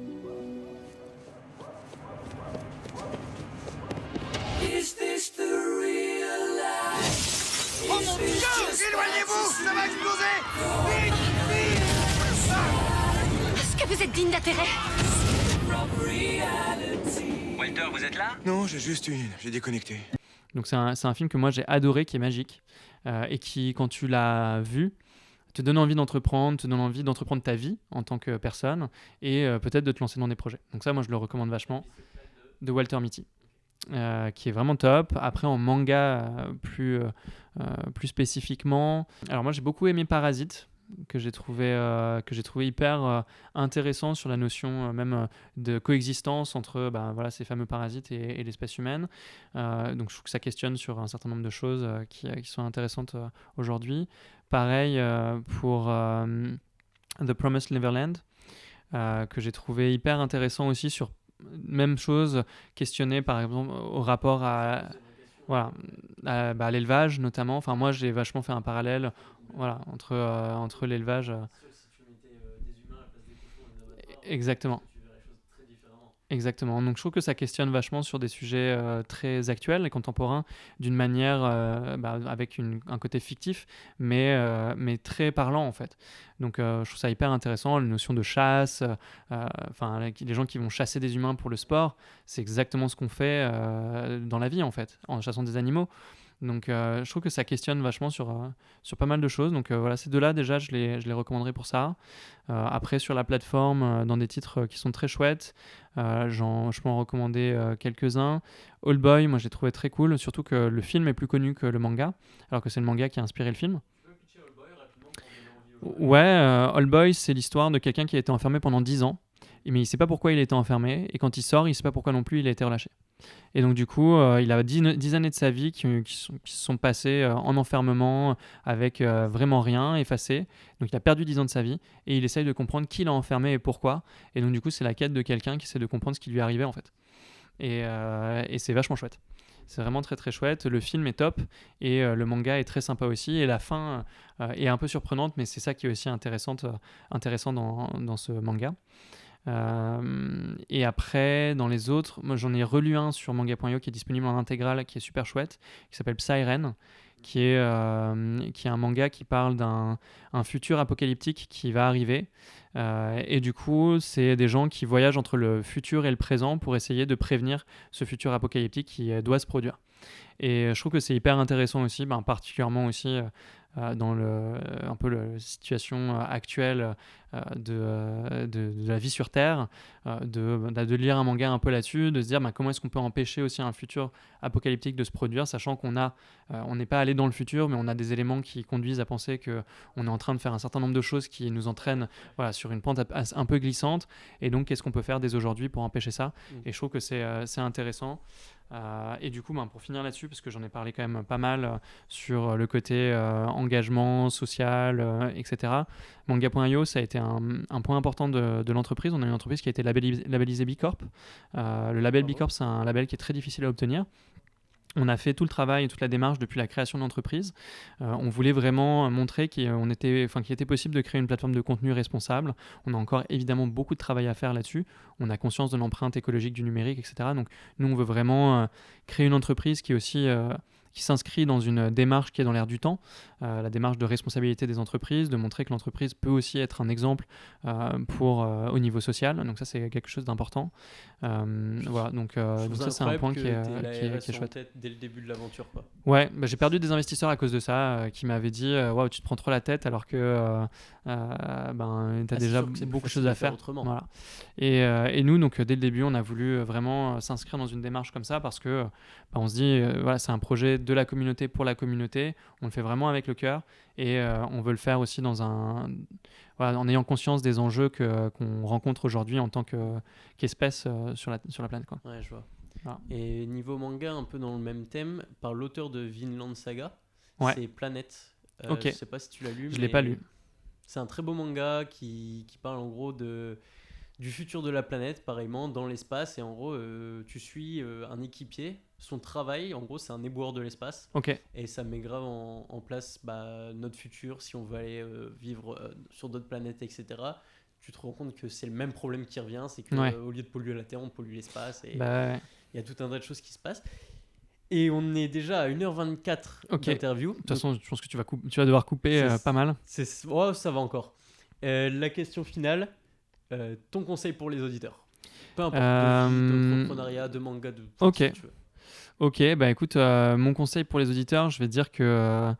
Oh mon Dieu! Éloignez-vous! Ça va exploser! Vite! Vite! Est-ce que vous êtes digne d'intérêt? Ouais, Walter, vous êtes là? Non, j'ai déconnecté. Donc c'est un film que moi j'ai adoré, qui est magique, et qui, quand tu l'as vu, te donne envie d'entreprendre, te donne envie d'entreprendre ta vie en tant que personne, et peut-être de te lancer dans des projets. Donc ça, moi je le recommande vachement, de Walter Mitty. Qui est vraiment top. Après, en manga, plus spécifiquement, alors moi j'ai beaucoup aimé Parasite, que j'ai trouvé hyper intéressant sur la notion même de coexistence entre ces fameux parasites et l'espèce humaine. Donc je trouve que ça questionne sur un certain nombre de choses qui sont intéressantes aujourd'hui. Pareil pour The Promised Neverland, que j'ai trouvé hyper intéressant aussi sur même chose, questionner par exemple au rapport à l'élevage notamment. Enfin, moi j'ai vachement fait un parallèle entre l'élevage. Exactement. Exactement. Donc je trouve que ça questionne vachement sur des sujets très actuels et contemporains d'une manière avec un côté fictif, mais très parlant en fait. Donc je trouve ça hyper intéressant, la notion de chasse, les gens qui vont chasser des humains pour le sport, c'est exactement ce qu'on fait dans la vie en fait, en chassant des animaux. Donc je trouve que ça questionne vachement sur pas mal de choses. Donc ces deux-là déjà je les recommanderais pour ça. Après sur la plateforme, dans des titres qui sont très chouettes, je peux en recommander quelques-uns. All Boy, moi je l'ai trouvé très cool, surtout que le film est plus connu que le manga, alors que c'est le manga qui a inspiré le film. Ouais, All Boy, c'est l'histoire de quelqu'un qui a été enfermé pendant 10 ans, mais il ne sait pas pourquoi il a été enfermé, et quand il sort, il ne sait pas pourquoi non plus il a été relâché. Et donc du coup, il a 10 années de sa vie qui se sont passées en enfermement, avec vraiment rien, effacé. Donc il a perdu 10 ans de sa vie, et il essaye de comprendre qui l'a enfermé et pourquoi. Et donc du coup, c'est la quête de quelqu'un qui essaie de comprendre ce qui lui est arrivé en fait. Et c'est vachement chouette. C'est vraiment très très chouette. Le film est top et le manga est très sympa aussi. Et la fin est un peu surprenante, mais c'est ça qui est aussi intéressant dans ce manga. Et après, dans les autres, moi j'en ai relu un sur manga.io qui est disponible en intégrale, qui est super chouette, qui s'appelle Psyren, qui est un manga qui parle d'un futur apocalyptique qui va arriver. Et du coup, c'est des gens qui voyagent entre le futur et le présent pour essayer de prévenir ce futur apocalyptique qui doit se produire. Et je trouve que c'est hyper intéressant aussi, particulièrement aussi dans un peu la situation actuelle de la vie sur Terre, de lire un manga un peu là-dessus, de se dire comment est-ce qu'on peut empêcher aussi un futur apocalyptique de se produire, sachant qu'on n'est pas allé dans le futur, mais on a des éléments qui conduisent à penser qu'on est en train de faire un certain nombre de choses qui nous entraînent sur une pente un peu glissante, et donc qu'est-ce qu'on peut faire dès aujourd'hui pour empêcher ça. Et je trouve que c'est intéressant. Et du coup, pour finir là-dessus, parce que j'en ai parlé quand même pas mal sur le côté engagement social, etc. Manga.io, ça a été un point important de l'entreprise. On a une entreprise qui a été labellisée B Corp. Le label B Corp, c'est un label qui est très difficile à obtenir. On a fait tout le travail et toute la démarche depuis la création de l'entreprise. On voulait vraiment montrer qu'il était possible de créer une plateforme de contenu responsable. On a encore évidemment beaucoup de travail à faire là-dessus. On a conscience de l'empreinte écologique du numérique, etc. Donc nous, on veut vraiment créer une entreprise qui est aussi qui s'inscrit dans une démarche qui est dans l'air du temps, la démarche de responsabilité des entreprises, de montrer que l'entreprise peut aussi être un exemple au niveau social. Donc ça, c'est quelque chose d'important. Donc ça, c'est un point qui est chouette. Dès le début de l'aventure, quoi. Ouais, j'ai perdu des investisseurs à cause de ça, qui m'avaient dit waouh, tu te prends trop la tête alors que tu as déjà beaucoup de choses à faire. Voilà. Et nous, donc dès le début, on a voulu vraiment s'inscrire dans une démarche comme ça parce que on se dit c'est un projet de la communauté pour la communauté. On le fait vraiment avec le cœur et on veut le faire aussi en ayant conscience des enjeux qu'on rencontre aujourd'hui en tant qu'espèce sur la planète, quoi. Ouais, je vois. Voilà. Et niveau manga, un peu dans le même thème, par l'auteur de Vinland Saga, c'est Planète. Okay. Je sais pas si tu l'as lu. Je l'ai pas lu. C'est un très beau manga qui parle en gros du futur de la planète, pareillement, dans l'espace. Et en gros, tu suis un équipier. Son travail, en gros, c'est un éboueur de l'espace. Okay. Et ça met grave en place notre futur, si on veut aller vivre sur d'autres planètes, etc. Tu te rends compte que c'est le même problème qui revient, c'est qu'au lieu de polluer la Terre, on pollue l'espace. Et il y a tout un tas de choses qui se passent. Et on est déjà à 1h24 d'interview. De toute façon, je pense que tu vas devoir couper pas mal. Ça va encore. La question finale, ton conseil pour les auditeurs? Peu importe, d'entrepreneuriat, de manga, de tout Ok. ce que tu veux. Ok, bah écoute, mon conseil pour les auditeurs, je vais dire que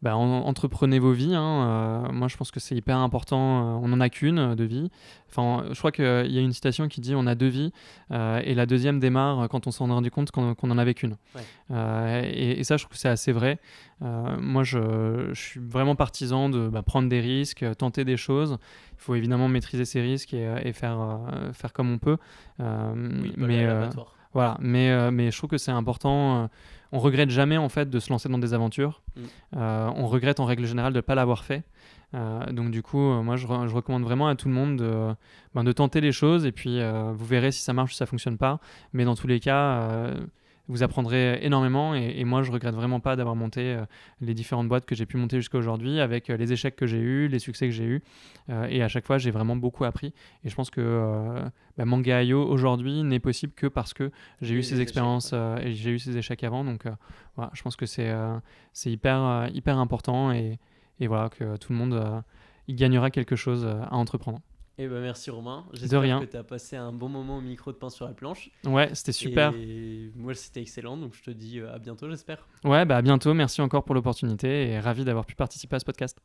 entreprenez vos vies. Moi, je pense que c'est hyper important. On n'en a qu'une de vie. Enfin, je crois qu'il y a une citation qui dit on a 2 vies et la deuxième démarre quand on s'en est rendu compte qu'on en avait qu'une. Ouais. Et ça, je trouve que c'est assez vrai. Moi, je suis vraiment partisan de prendre des risques, tenter des choses. Il faut évidemment maîtriser ces risques et faire comme on peut. Oui, mais l'abattoir. voilà, mais je trouve que c'est important. On regrette jamais en fait de se lancer dans des aventures. On regrette en règle générale de ne pas l'avoir fait. Donc du coup, moi je recommande vraiment à tout le monde de tenter les choses et puis vous verrez si ça marche ou si ça fonctionne pas. Mais dans tous les cas, vous apprendrez énormément et moi je regrette vraiment pas d'avoir monté les différentes boîtes que j'ai pu monter jusqu'à aujourd'hui avec les échecs que j'ai eus, les succès que j'ai eus et à chaque fois j'ai vraiment beaucoup appris et je pense que Manga.io aujourd'hui n'est possible que parce que j'ai eu ces expériences et j'ai eu ces échecs avant, donc voilà, je pense que c'est hyper important et voilà que tout le monde y gagnera quelque chose à entreprendre. Eh ben merci Romain, De j'espère rien. que tu as passé un bon moment au micro de Pain sur la planche. Ouais, c'était super. Et moi c'était excellent, donc je te dis à bientôt j'espère. Ouais, à bientôt, merci encore pour l'opportunité et ravi d'avoir pu participer à ce podcast.